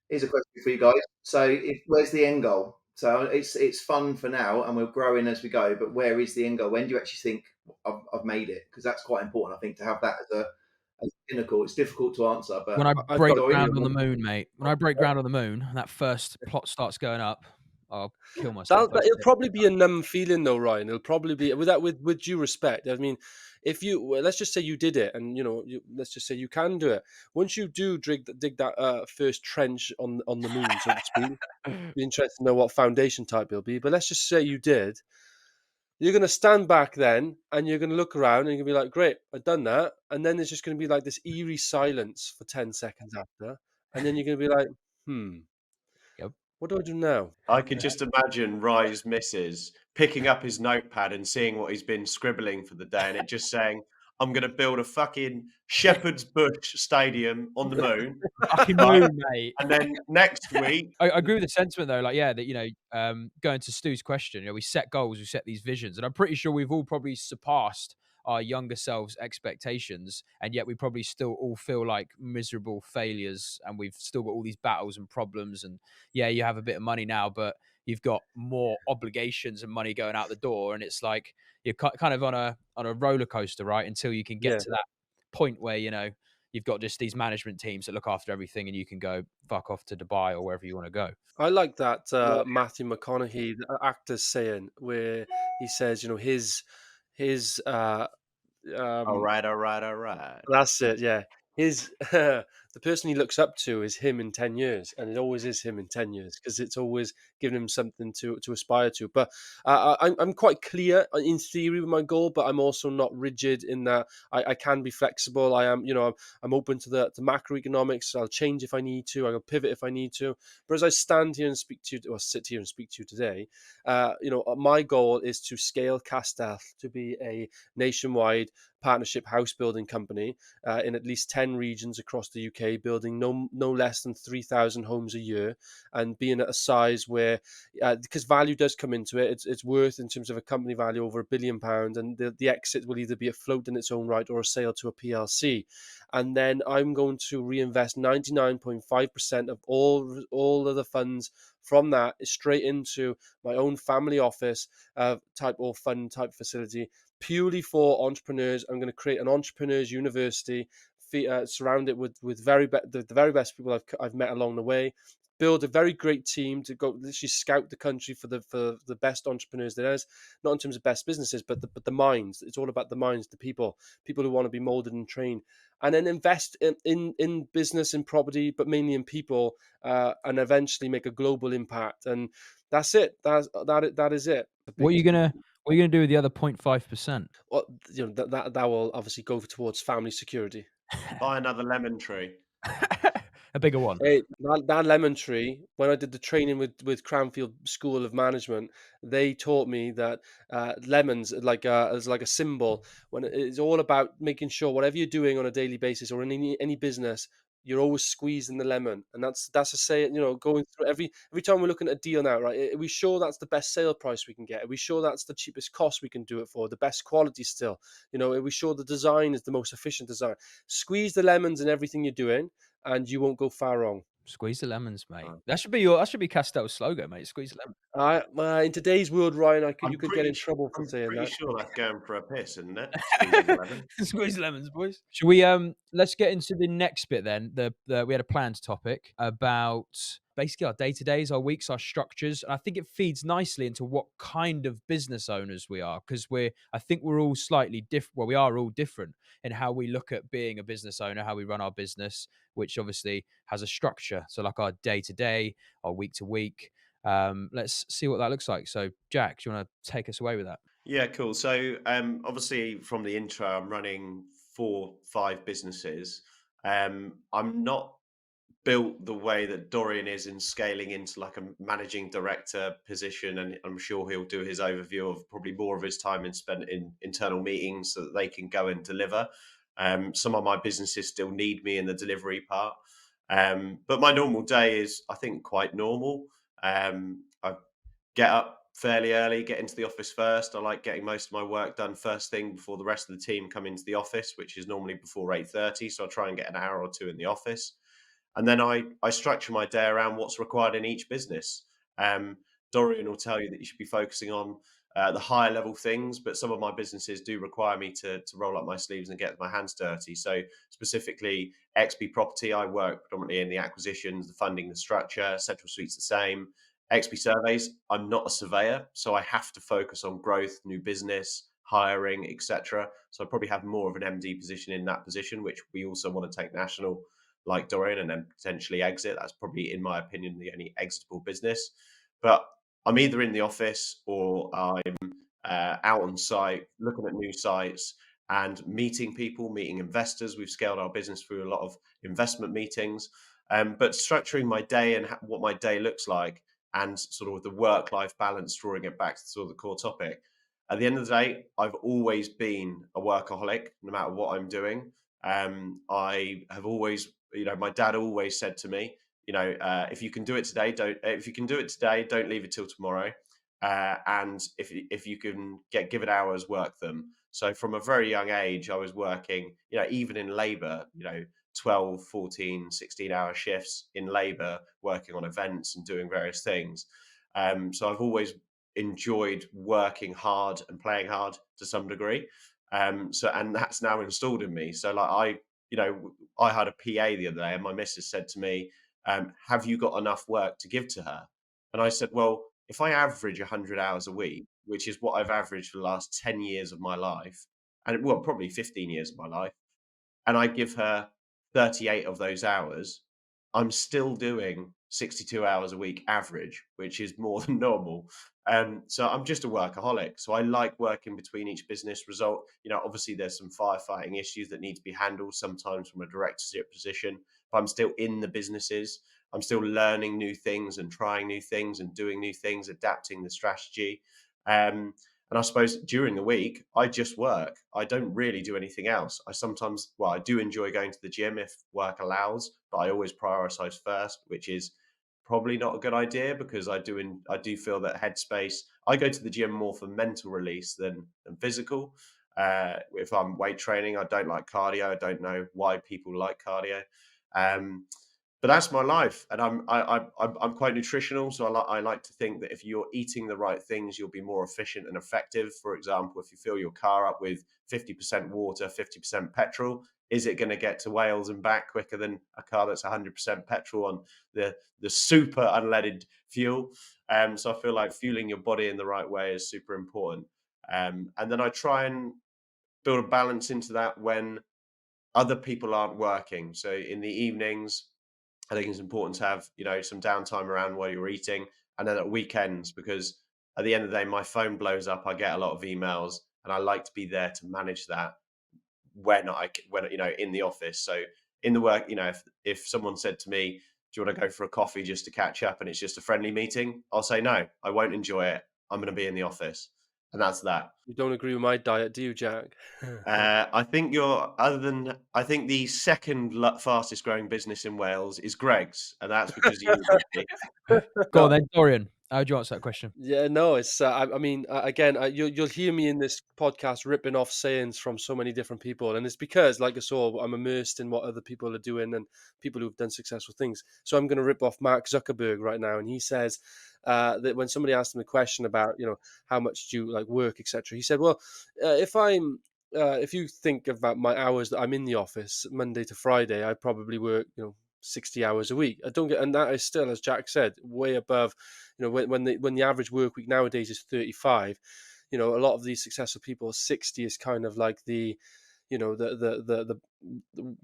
Here's a question for you guys. So, where's the end goal? So it's fun for now, and we're growing as we go. But where is the end goal? When do you actually think I've made it? Because that's quite important, I think, to have that as a pinnacle. It's difficult to answer, but When I I've break got ground you. on the moon, mate. When I break ground on the moon, and that first plot starts going up, I'll kill myself. It'll probably be a numb feeling though, Ryan. It'll probably be with due respect. I mean, if let's just say you did it, and let's just say you can do it. Once you do dig that first trench on the moon, so to speak, be interested to know what foundation type it'll be. But let's just say you did. You're going to stand back then, and you're going to look around, and you're going to be like, "Great, I've done that." And then there's just going to be like this eerie silence for 10 seconds after, and then you're going to be like, "Hmm, Yep. what do I do now?" I could just imagine Rye's missus picking up his notepad and seeing what he's been scribbling for the day, and it just saying, "I'm going to build a fucking Shepherd's Bush stadium on the moon." Fucking Right. moon, mate. And then next week, I agree with the sentiment though. Like, yeah, that going to Stu's question, we set goals, we set these visions, and I'm pretty sure we've all probably surpassed our younger selves' expectations, and yet we probably still all feel like miserable failures, and we've still got all these battles and problems. And yeah, you have a bit of money now, but you've got more obligations and money going out the door, and it's like you're kind of on a roller coaster, right? Until you can get Yeah. to that point where you've got just these management teams that look after everything, and you can go fuck off to Dubai or wherever you want to go. I like that Matthew McConaughey, the actor's saying, where he says, his all um, right, all right, all right. that's it, yeah. His the person he looks up to is him in 10 years, and it always is him in 10 years because it's always given him something to aspire to. But I'm quite clear in theory with my goal, but I'm also not rigid in that I can be flexible. I am, I'm open to the macroeconomics. I'll change if I need to. I'll pivot if I need to. But as I stand here and speak to you, or sit here and speak to you today, my goal is to scale Castell to be a nationwide partnership house building company in at least 10 regions across the UK, building no less than 3,000 homes a year, and being at a size where, because value does come into it, it's worth in terms of a company value over £1 billion, and the exit will either be a float in its own right or a sale to a PLC. And then I'm going to reinvest 99.5% of all of the funds from that straight into my own family office type or fund type facility, purely for entrepreneurs. I'm going to create an entrepreneurs university, surround it with the very best people I've met along the way. Build a very great team to go literally scout the country for the best entrepreneurs there is, not in terms of best businesses, but the minds. It's all about the minds, the people who want to be molded and trained, and then invest in business and property, but mainly in people, and eventually make a global impact. And that's it. That is it. What are you gonna do with the other 0.5%? Well, that will obviously go towards family security. Buy another lemon tree. A bigger one. Hey, that lemon tree, when I did the training with Cranfield School of Management, they taught me that lemons as like a symbol. When it's all about making sure whatever you're doing on a daily basis or in any business, you're always squeezing the lemon. And that's a say, going through every time we're looking at a deal now, right? Are we sure that's the best sale price we can get? Are we sure that's the cheapest cost we can do it for? The best quality still? Are we sure the design is the most efficient design? Squeeze the lemons in everything you're doing, and you won't go far wrong. Squeeze the lemons, mate. Oh. That should be Castell's slogan, mate. Squeeze the lemons. In today's world, Ryan, you I'm could get in pretty trouble for I'm saying pretty that. sure that's going for a piss, isn't it? Squeezing a lemon. Squeeze the lemons, boys. Should we let's get into the next bit then. We had a planned topic about basically our day-to-days, our weeks, our structures. And I think it feeds nicely into what kind of business owners we are, because I think we're all slightly different. Well, we are all different in how we look at being a business owner, how we run our business, which obviously has a structure. So like our day-to-day, our week-to-week. Let's see what that looks like. So Jack, do you want to take us away with that? Yeah, cool. So obviously from the intro, I'm running 4-5 businesses. I'm not built the way that Dorian is in scaling into like a managing director position, and I'm sure he'll do his overview of probably more of his time spent in internal meetings so that they can go and deliver. Some of my businesses still need me in the delivery part, but my normal day is, I think, quite normal. I get up fairly early, get into the office first. I like getting most of my work done first thing before the rest of the team come into the office, which is normally before 8:30. So I try and get an hour or two in the office. And then I structure my day around what's required in each business. Um, Dorian will tell you that you should be focusing on the higher level things, but some of my businesses do require me to roll up my sleeves and get my hands dirty. So specifically, XP Property, I work predominantly in the acquisitions, the funding, the structure. Central Suite's the same. XP Surveys, I'm not a surveyor, so I have to focus on growth, new business, hiring, etc. So I probably have more of an MD position in that position, which we also want to take national, like Dorian, and then potentially exit. That's probably, in my opinion, the only exitable business. But I'm either in the office or I'm out on site, looking at new sites and meeting people, meeting investors. We've scaled our business through a lot of investment meetings, but structuring my day and what my day looks like, and sort of the work-life balance, drawing it back to sort of the core topic. At the end of the day, I've always been a workaholic, no matter what I'm doing. I have always, my dad always said to me, if you can do it today, don't leave it till tomorrow. And if you can give it hours, work them. So from a very young age, I was working, even in labor, 12, 14, 16-hour shifts in labor, working on events and doing various things. So I've always enjoyed working hard and playing hard to some degree. And that's now installed in me. So like I had a PA the other day, and my missus said to me, have you got enough work to give to her? And I said, well, if I average 100 hours a week, which is what I've averaged for the last 10 years of my life, and well, probably 15 years of my life, and I give her 38 of those hours, I'm still doing 62 hours a week average, which is more than normal. So I'm just a workaholic. So I like working between each business result. Obviously there's some firefighting issues that need to be handled sometimes from a directorship position, but I'm still in the businesses. I'm still learning new things and trying new things and doing new things, adapting the strategy. And I suppose during the week, I just work. I don't really do anything else. I do enjoy going to the gym if work allows, but I always prioritize first, which is probably not a good idea, because I do feel that headspace. I go to the gym more for mental release than physical. If I'm weight training, I don't like cardio. I don't know why people like cardio. But that's my life, and I'm quite nutritional, so I like to think that if you're eating the right things, you'll be more efficient and effective. For example, if you fill your car up with 50% water, 50% petrol, is it going to get to Wales and back quicker than a car that's 100% petrol on the super unleaded fuel? So I feel like fueling your body in the right way is super important. And then I try and build a balance into that when other people aren't working. So in the evenings, I think it's important to have, some downtime around while you're eating, and then at weekends, because at the end of the day, my phone blows up. I get a lot of emails, and I like to be there to manage that when in the office. So in the work, if someone said to me, "Do you want to go for a coffee just to catch up?" and it's just a friendly meeting, I'll say no. I won't enjoy it. I'm going to be in the office, and that's that. You don't agree with my diet, do you, Jack? I think I think the second fastest growing business in Wales is Greg's, and that's because you. Go on then, Dorian. How do you answer that question? Yeah, no, it's. I mean, again, you'll hear me in this podcast ripping off sayings from so many different people, and it's because, like I saw, I'm immersed in what other people are doing and people who've done successful things. So I'm going to rip off Mark Zuckerberg right now, and he says that when somebody asked him a question about, how much do you like work, etc., he said, well, if you think about my hours that I'm in the office Monday to Friday, I probably work, 60 hours a week. I don't get, and that is still, as Jack said, way above, when the average work week nowadays is 35. A lot of these successful people, 60 is kind of like the, the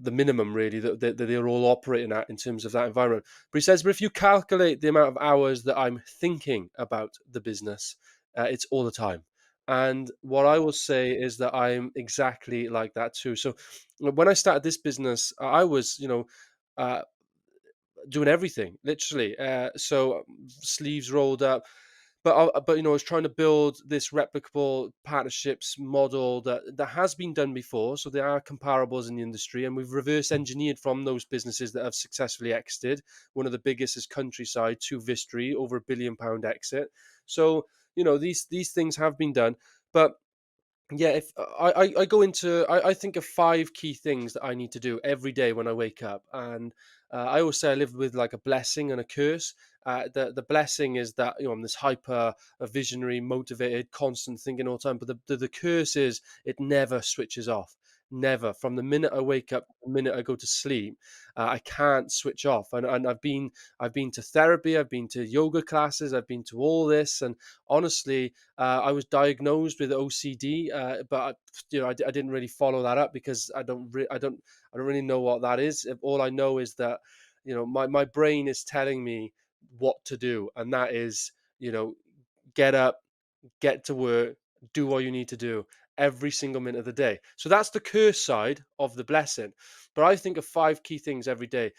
minimum really that they're all operating at in terms of that environment. But he says, but if you calculate the amount of hours that I'm thinking about the business, it's all the time. And what I will say is that I'm exactly like that too. So when I started this business, I was, uh, doing everything literally. So sleeves rolled up, but I was trying to build this replicable partnerships model that has been done before. So there are comparables in the industry, and we've reverse engineered from those businesses that have successfully exited. One of the biggest is Countryside to Vistry, over £1 billion exit. So these things have been done, but yeah, if I go into, I think of 5 key things that I need to do every day when I wake up, and I always say I live with like a blessing and a curse. The blessing is that I'm this hyper, a visionary, motivated, constant thinking all the time. But the curse is it never switches off. Never. From the minute I wake up, the minute I go to sleep, I can't switch off. And I've been to therapy, I've been to yoga classes, I've been to all this, and honestly, I was diagnosed with OCD, but I didn't really follow that up because I don't really know what that is. All I know is that my brain is telling me what to do, and that is get up, get to work, do what you need to do every single minute of the day. So that's the curse side of the blessing. But I think of 5 key things every day,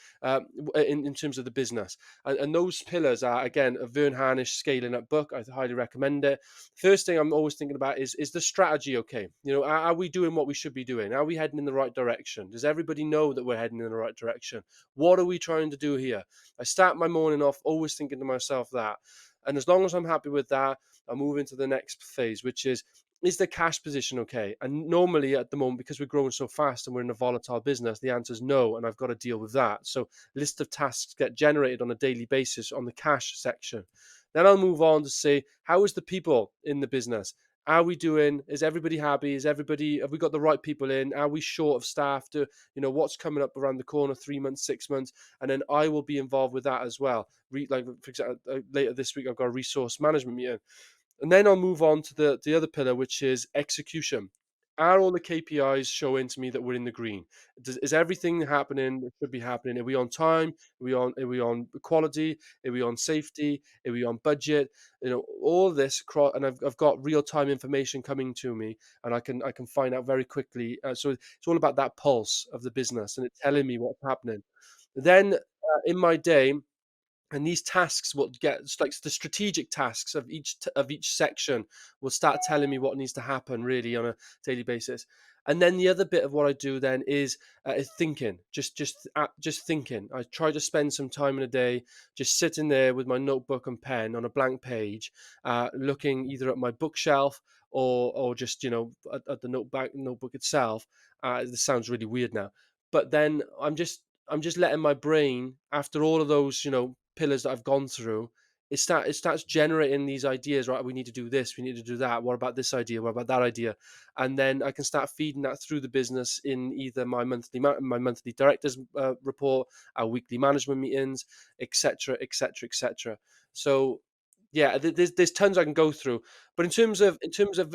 in terms of the business. And those pillars are, again, a Vern Harnish Scaling Up book. I highly recommend it. First thing I'm always thinking about is the strategy okay? Are we doing what we should be doing? Are we heading in the right direction? Does everybody know that we're heading in the right direction? What are we trying to do here? I start my morning off always thinking to myself that. And as long as I'm happy with that, I'll move into the next phase, which is the cash position okay? And normally at the moment, because we're growing so fast and we're in a volatile business, the answer is no, and I've got to deal with that. So list of tasks get generated on a daily basis on the cash section. Then I'll move on to say, how is the people in the business? Are we doing? Is everybody happy? Have we got the right people in? Are we short of staff? What's coming up around the corner, 3 months, 6 months? And then I will be involved with that as well. Like, for example, later this week, I've got a resource management meeting. And then I'll move on to the other pillar, which is execution. Are all the KPIs showing to me that we're in the green? Is everything happening that should be happening? Are we on time? Are we on quality? Are we on safety? Are we on budget? All this, and I've got real time information coming to me, and I can find out very quickly. So it's all about that pulse of the business, and it's telling me what's happening. Then in my day, and these tasks will get like the strategic tasks of each section will start telling me what needs to happen really on a daily basis. And then the other bit of what I do then is thinking, just thinking. I try to spend some time in a day just sitting there with my notebook and pen on a blank page, looking either at my bookshelf or just at the notebook itself. This sounds really weird now, but then I'm just letting my brain, after all of those, pillars that I've gone through, it starts generating these ideas, right? We need to do this, we need to do that. What about this idea? What about that idea? And then I can start feeding that through the business in either my monthly directors report, our weekly management meetings, etc., etc., etc. So yeah, there's tons I can go through, but in terms of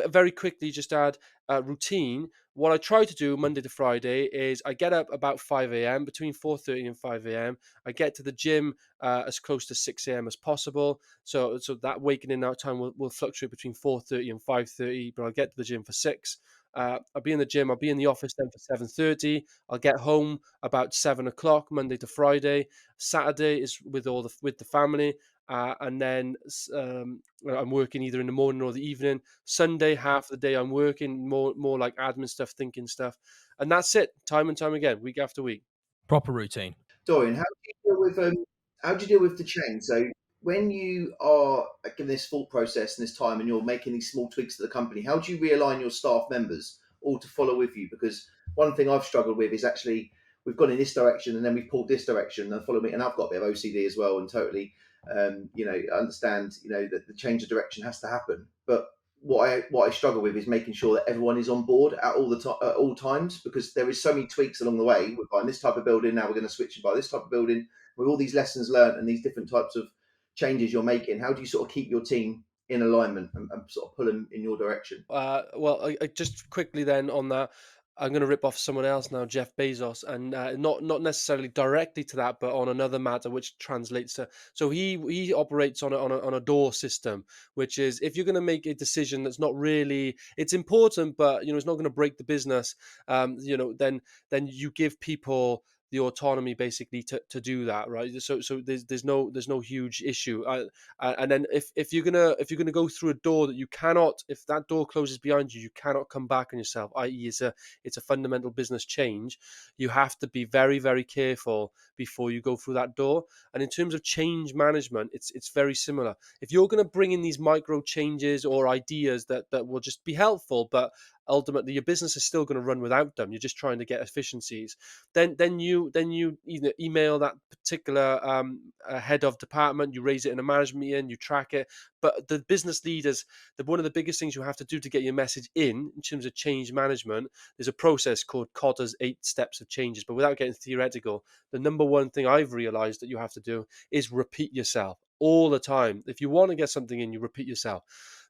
very quickly, just add routine. What I try to do Monday to Friday is I get up about 5 a.m., between 4:30 and 5 a.m. I get to the gym as close to 6 a.m. as possible. So that waking in out time will fluctuate between 4:30 and 5:30, but I'll get to the gym for 6. I'll be in the gym. I'll be in the office then for 7:30. I'll get home about 7 o'clock Monday to Friday. Saturday is with the family. And then I'm working either in the morning or the evening. Sunday, half the day I'm working, more like admin stuff, thinking stuff, and that's it, time and time again, week after week. Proper routine. Dorian, how do you deal with the change? So when you are given this thought process and this time and you're making these small tweaks to the company, how do you realign your staff members all to follow with you? Because one thing I've struggled with is actually we've gone in this direction and then we've pulled this direction and follow me. And I've got a bit of OCD as well and totally, understand, that the change of direction has to happen. But what I struggle with is making sure that everyone is on board at all times, because there is so many tweaks along the way. We're buying this type of building, now we're going to switch and buy this type of building. With all these lessons learned and these different types of changes you're making, how do you sort of keep your team in alignment and sort of pull them in your direction? Well, I just quickly then on that, I'm going to rip off someone else now, Jeff Bezos, and not necessarily directly to that, but on another matter which translates to. So he operates on a door system, which is if you're going to make a decision that's not really, it's important, but it's not going to break the business. Then you give people the autonomy basically to do that, right? So there's no huge issue. And then if you're gonna go through a door that you cannot, if that door closes behind you, you cannot come back on yourself, i.e. it's a fundamental business change. You have to be very, very careful before you go through that door. And in terms of change management, it's very similar. If you're going to bring in these micro changes or ideas that will just be helpful, but ultimately your business is still going to run without them, you're just trying to get efficiencies, then you either email that particular head of department, you raise it in a management meeting, you track it. But the business leaders, one of the biggest things you have to do to get your message in terms of change management, there's a process called Cotter's 8 steps of changes. But without getting theoretical, the number one thing I've realized that you have to do is repeat yourself all the time. If you want to get something in, you repeat yourself.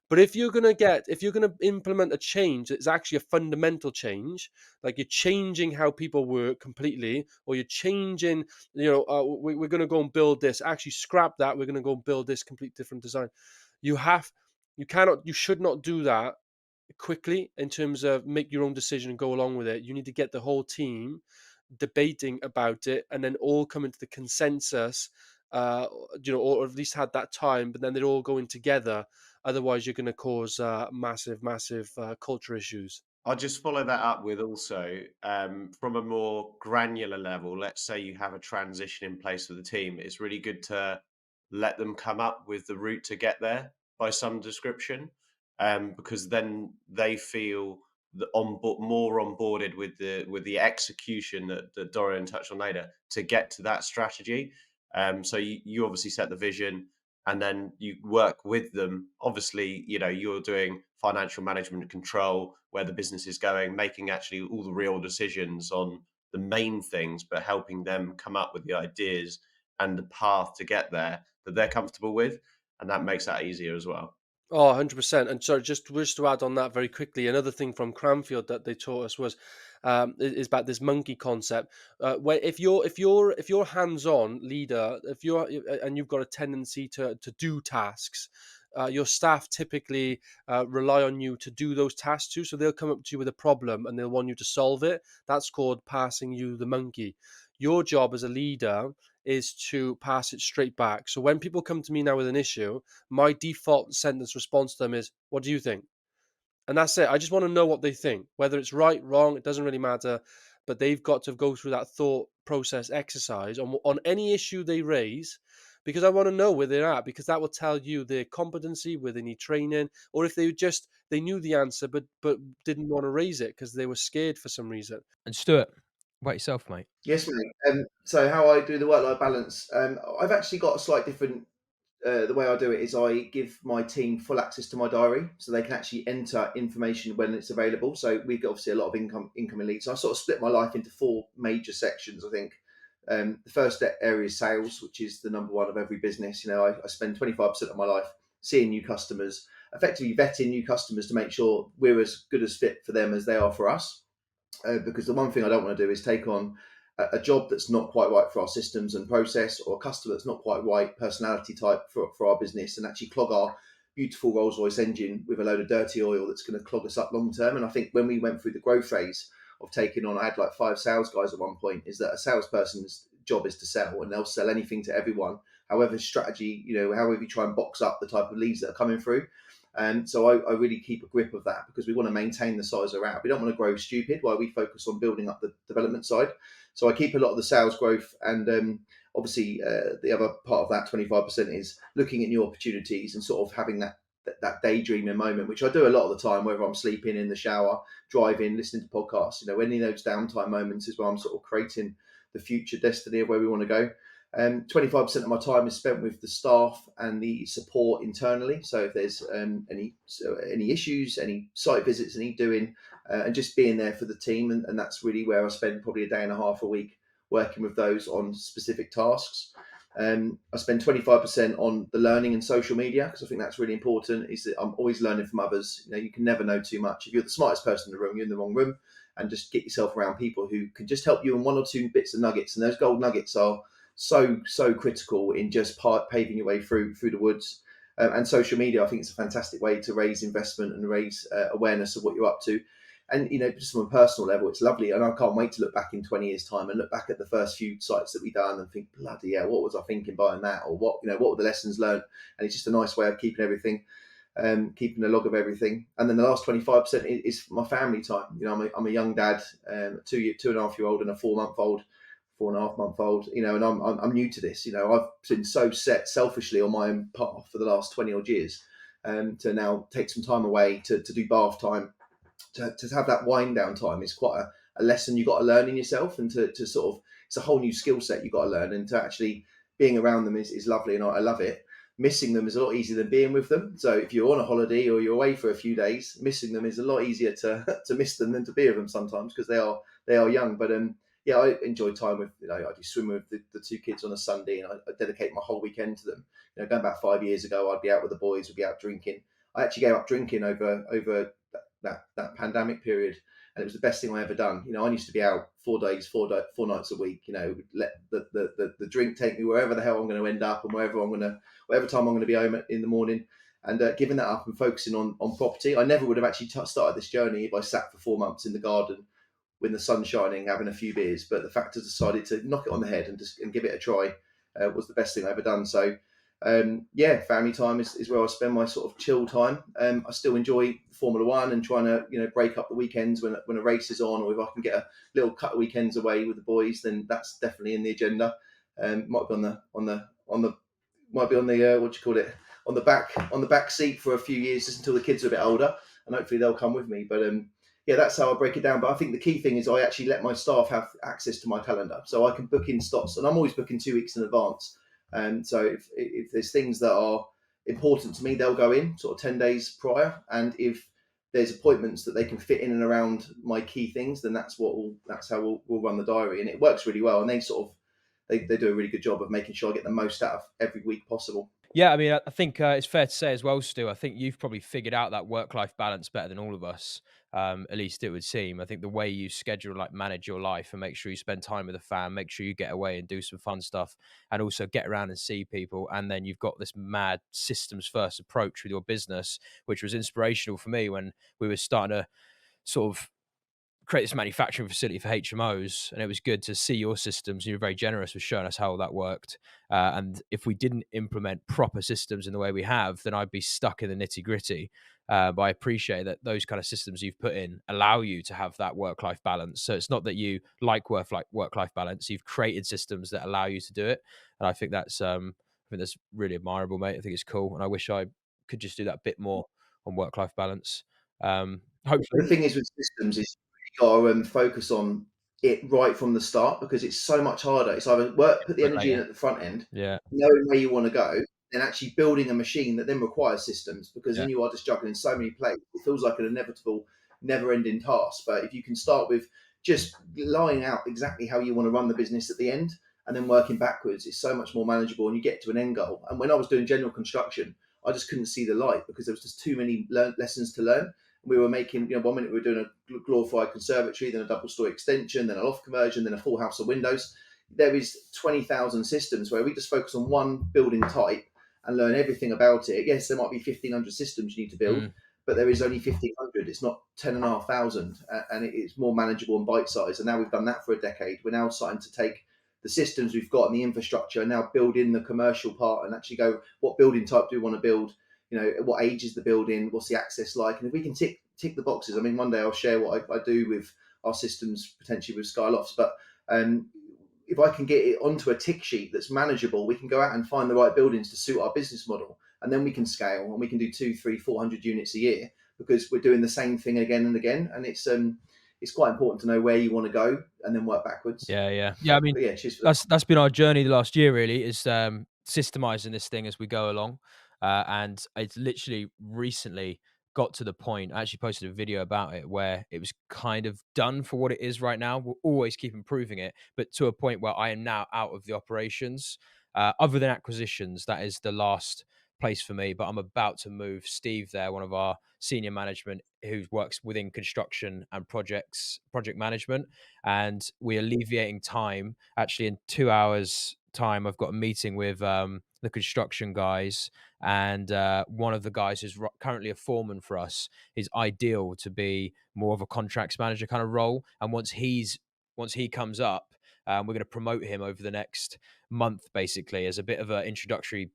But if you're going to implement a change that's actually a fundamental change, like you're changing how people work completely, or you're changing, we're going to go and build this, actually scrap that, we're going to go and build this complete different design. You should not do that quickly in terms of make your own decision and go along with it. You need to get the whole team debating about it and then all come into the consensus, or at least had that time, but then they're all going together. Otherwise, you're going to cause massive, massive culture issues. I'll just follow that up with also from a more granular level. Let's say you have a transition in place with the team. It's really good to let them come up with the route to get there by some description, because then they feel more onboarded with the execution that Dorian touched on later to get to that strategy. So you obviously set the vision and then you work with them. Obviously, you're doing financial management control, where the business is going, making actually all the real decisions on the main things, but helping them come up with the ideas and the path to get there that they're comfortable with. And that makes that easier as well. Oh, 100%. And sorry, just to add on that very quickly, another thing from Cranfield that they taught us was is about this monkey concept. Where if you're hands-on leader, and you've got a tendency to do tasks, your staff typically rely on you to do those tasks too. So they'll come up to you with a problem and they'll want you to solve it. That's called passing you the monkey. Your job as a leader is to pass it straight back. So when people come to me now with an issue, my default sentence response to them is, "What do you think?" And that's it. I just want to know what they think. Whether it's right, wrong, it doesn't really matter. But they've got to go through that thought process exercise on any issue they raise, because I want to know where they're at, because that will tell you their competency, where they need training, or if they knew the answer but didn't want to raise it because they were scared for some reason. And Stuart, what about yourself, mate? Yes, mate. So how I do the work-life balance, I've actually got a slight different. The way I do it is I give my team full access to my diary, so they can actually enter information when it's available. So we've got obviously a lot of incoming leads. So I sort of split my life into 4 major sections. I think the first area is sales, which is the number one of every business. I spend 25% of my life seeing new customers, effectively vetting new customers to make sure we're as good as fit for them as they are for us. Because the one thing I don't want to do is take on a job that's not quite right for our systems and process, or a customer that's not quite right personality type for our business, and actually clog our beautiful Rolls Royce engine with a load of dirty oil that's going to clog us up long term. And I think when we went through the growth phase of taking on, I had like 5 sales guys at one point, is that a salesperson's job is to sell, and they'll sell anything to everyone, however strategy, however you try and box up the type of leads that are coming through. And so I really keep a grip of that, because we want to maintain the size we're at. We don't want to grow stupid while we focus on building up the development side. So I keep a lot of the sales growth, and obviously, the other part of that 25% is looking at new opportunities and sort of having that daydreaming moment, which I do a lot of the time, whether I'm sleeping, in the shower, driving, listening to podcasts. Any of those downtime moments is where I'm sort of creating the future destiny of where we want to go. 25% of my time is spent with the staff and the support internally. So if there's any issues, any site visits I need doing, and just being there for the team, and that's really where I spend probably a day and a half a week working with those on specific tasks. I spend 25% on the learning and social media, because I think that's really important. Is that I'm always learning from others. You can never know too much. If you're the smartest person in the room, you're in the wrong room. And just get yourself around people who can just help you in one or two bits of nuggets. And those gold nuggets are so critical in just paving your way through the woods. And social media, I think it's a fantastic way to raise investment and raise awareness of what you're up to. And just from a personal level, it's lovely, and I can't wait to look back in 20 years' time and look back at the first few sites that we done and think, bloody yeah, what was I thinking buying that, or what were the lessons learned? And it's just a nice way of keeping everything, keeping a log of everything. And then the last 25% is my family time. I'm a young dad, 2.5-year-old and a 4.5-month-old, and I'm new to this. I've been so set selfishly on my own path for the last 20 odd years, to now take some time away to do bath time, to have that wind down time is quite a lesson you got to learn in yourself, and to sort of, it's a whole new skill set you got to learn, and to actually being around them is lovely, and I love it. Missing them is a lot easier than being with them. So if you're on a holiday or you're away for a few days, missing them is a lot easier to miss them than to be with them sometimes, because they are young. But yeah, I enjoy time with, I do swim with the two kids on a Sunday, and I dedicate my whole weekend to them. Going back 5 years ago, I'd be out with the boys, we'd be out drinking. I actually gave up drinking over that pandemic period, and it was the best thing I ever done. I used to be out 4 nights a week. Let the drink take me wherever the hell I'm going to end up, and whatever time I'm going to be home in the morning. And giving that up and focusing on property. I never would have actually started this journey if I sat for 4 months in the garden when the sun's shining, having a few beers. But the fact I decided to knock it on the head and give it a try was the best thing I've ever done. So yeah, family time is where I spend my sort of chill time. I still enjoy Formula One and trying to break up the weekends when a race is on, or if I can get a little cut of weekends away with the boys, then that's definitely in the agenda. Might be on the what do you call it, on the back seat for a few years, just until the kids are a bit older, and hopefully they'll come with me. But yeah, that's how I break it down. But I think the key thing is I actually let my staff have access to my calendar, so I can book in slots, and I'm always booking 2 weeks in advance. And so if there's things that are important to me, they'll go in sort of 10 days prior. And if there's appointments that they can fit in and around my key things, then that's how we'll run the diary. And it works really well. And they sort of, they do a really good job of making sure I get the most out of every week possible. Yeah, I mean, I think it's fair to say as well, Stu, I think you've probably figured out that work-life balance better than all of us. At least it would seem. I think the way you schedule, manage your life and make sure you spend time with the fam, make sure you get away and do some fun stuff, and also get around and see people. And then you've got this mad systems first approach with your business, which was inspirational for me when we were starting to sort of create this manufacturing facility for HMOs, and it was good to see your systems. You're very generous with showing us how that worked. And if we didn't implement proper systems in the way we have, then I'd be stuck in the nitty gritty. But I appreciate that those kind of systems you've put in allow you to have that work-life balance. So it's not that you like work-life balance. You've created systems that allow you to do it. And I think that's really admirable, mate. I think it's cool. And I wish I could just do that bit more on work-life balance. Hopefully. The thing is with systems is you got to focus on it right from the start, because it's so much harder. It's either put the energy in at the front end, knowing where you want to go, and actually building a machine that then requires systems, because then you are just juggling so many plates. It feels like an inevitable, never-ending task. But if you can start with just laying out exactly how you want to run the business at the end, and then working backwards, it's so much more manageable, and you get to an end goal. And when I was doing general construction, I just couldn't see the light, because there was just too many lessons to learn. We were making, 1 minute we were doing a glorified conservatory, then a double-story extension, then a loft conversion, then a full house of windows. There is 20,000 systems where we just focus on one building type and learn everything about it. Yes, there might be 1,500 systems you need to build, but there is only 1,500. It's not 10,500, and it's more manageable and bite-sized. And now we've done that for a decade. We're now starting to take the systems we've got and the infrastructure and now build in the commercial part and actually go, what building type do we want to build? What age is the building? What's the access like? And if we can tick the boxes, I mean, one day I'll share what I do with our systems, potentially with Skylofts. But if if I can get it onto a tick sheet that's manageable, we can go out and find the right buildings to suit our business model, and then we can scale and we can do 2, 3, 400 units a year because we're doing the same thing again and again. And it's quite important to know where you want to go and then work backwards. Yeah. I mean, But yeah, cheers for that. that's been our journey the last year. Really, is systemizing this thing as we go along, and it's literally recently got to the point. I actually posted a video about it where it was kind of done for what it is right now. We'll always keep improving it, but to a point where I am now out of the operations. Other than acquisitions, that is the last place for me. But I'm about to move Steve there, one of our senior management who works within construction and project management, and we're alleviating time. Actually, in 2 hours time, I've got a meeting with the construction guys, and one of the guys who's currently a foreman for us is ideal to be more of a contracts manager kind of role. And once he comes up, we're going to promote him over the next month, basically as a bit of an introductory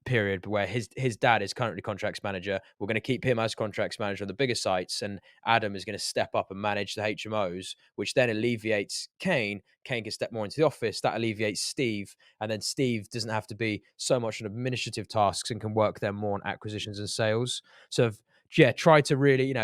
period where his dad is currently contracts manager. We're going to keep him as contracts manager on the bigger sites, and Adam is going to step up and manage the HMOs, which then alleviates Kane. Kane can step more into the office. That alleviates Steve, and then Steve doesn't have to be so much on administrative tasks and can work them more on acquisitions and sales. So yeah, try to really,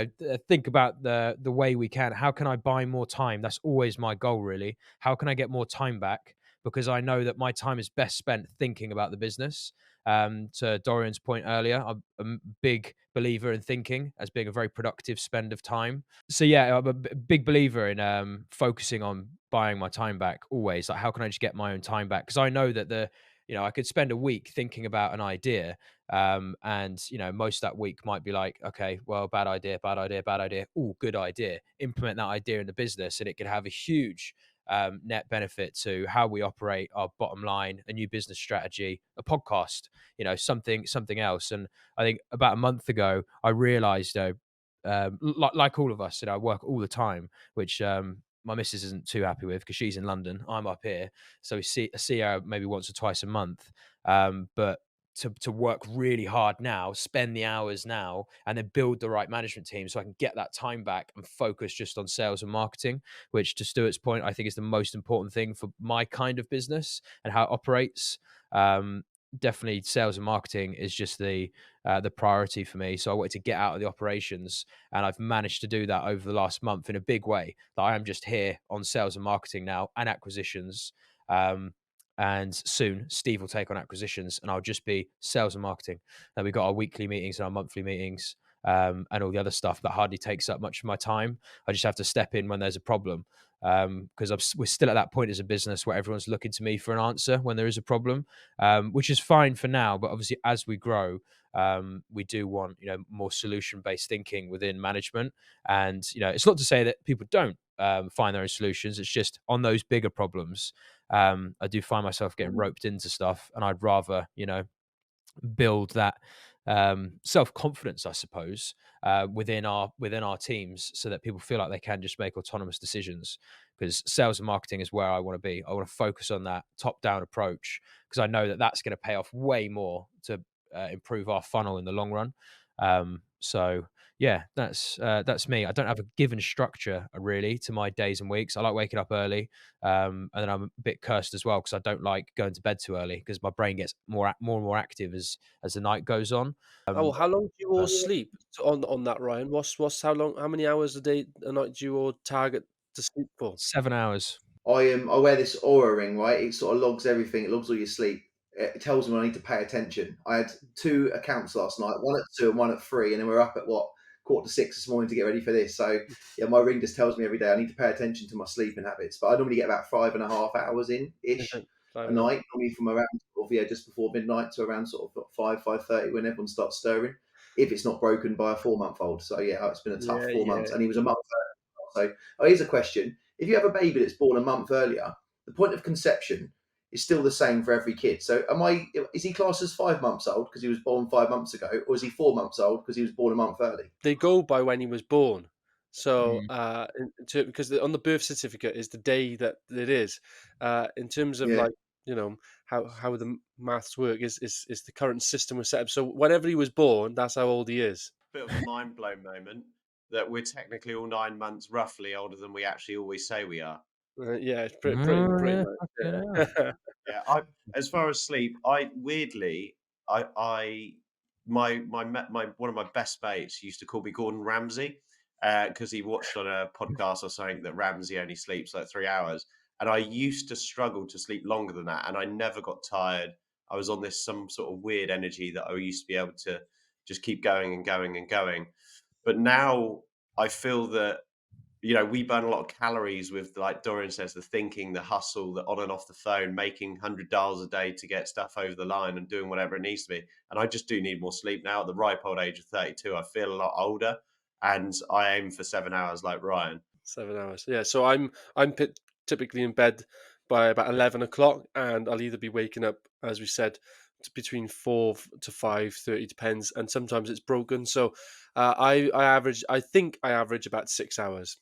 think about the way we can. How can I buy more time? That's always my goal, really. How can I get more time back? Because I know that my time is best spent thinking about the business. To Dorian's point earlier, I'm a big believer in thinking as being a very productive spend of time. So yeah, I'm a big believer in focusing on buying my time back always. Like, how can I just get my own time back? Because I know that I could spend a week thinking about an idea, and most of that week might be like, okay, well, bad idea, bad idea, bad idea. Oh, good idea. Implement that idea in the business, and it could have a huge net benefit to how we operate, our bottom line, a new business strategy, a podcast, something else. And I think about a month ago, I realized, like all of us, I work all the time, which my missus isn't too happy with because she's in London, I'm up here, so I see her maybe once or twice a month. But to work really hard now, spend the hours now, and then build the right management team so I can get that time back and focus just on sales and marketing, which, to Stuart's point, I think is the most important thing for my kind of business and how it operates. Definitely sales and marketing is just the priority for me. So I wanted to get out of the operations, and I've managed to do that over the last month in a big way. That I am just here on sales and marketing now and acquisitions. And soon Steve will take on acquisitions, and I'll just be sales and marketing. And we've got our weekly meetings and our monthly meetings, and all the other stuff that hardly takes up much of my time. I just have to step in when there's a problem, because we're still at that point as a business where everyone's looking to me for an answer when there is a problem, which is fine for now. But obviously, as we grow, we do want more solution based thinking within management. And it's not to say that people don't find their own solutions. It's just on those bigger problems, I do find myself getting roped into stuff, and I'd rather build that self confidence, I suppose, within our teams, so that people feel like they can just make autonomous decisions. Because sales and marketing is where I want to be. I want to focus on that top down approach, because I know that that's going to pay off way more to improve our funnel in the long run. So yeah, that's me. I don't have a given structure really to my days and weeks. I like waking up early, and then I'm a bit cursed as well because I don't like going to bed too early, because my brain gets more and more active as the night goes on. Oh, how long do you all But sleep on that, Ryan? How many hours a night do you all target to sleep for? 7 hours. I wear this aura ring, right? It sort of logs everything. It logs all your sleep. It tells me when I need to pay attention. I had 2 accounts last night, one at 2 and one at 3, and then we're up at 1:45 this morning to get ready for this. So yeah, my ring just tells me every day I need to pay attention to my sleeping habits. But I normally get about 5.5 hours in ish a night, normally from around just before midnight to around sort of 5:30 when everyone starts stirring. If it's not broken by a 4-month-old. So yeah, it's been a tough Yeah, 4 months, yeah. and he was a month early. So here's a question: if you have a baby that's born a month earlier, the point of conception is still the same for every kid. So is he classed as 5 months old because he was born 5 months ago, or is he 4 months old because he was born a month early? They go by when he was born. So, Mm. because on the birth certificate is the day that it is. In terms of Yeah. like, how the maths work is the current system was set up. So whenever he was born, that's how old he is. Bit of a mind blown moment that we're technically all 9 months roughly older than we actually always say we are. Yeah, it's Oh, pretty yeah, much. fucking hell. Yeah. Yeah, as far as sleep, I weirdly, I my one of my best mates used to call me Gordon Ramsay because he watched on a podcast or something that Ramsay only sleeps like 3 hours, and I used to struggle to sleep longer than that, and I never got tired. I was on this some sort of weird energy that I used to be able to just keep going and going and going, but now I feel that we burn a lot of calories with, like Dorian says, the thinking, the hustle, the on and off the phone, making $100 a day to get stuff over the line and doing whatever it needs to be. And I just do need more sleep now. At the ripe old age of 32, I feel a lot older, and I aim for 7 hours like Ryan. 7 hours. Yeah. So typically in bed by about 11 o'clock, and I'll either be waking up, as we said, between 4 to 5:30, depends, and sometimes it's broken. So I think I average about 6 hours.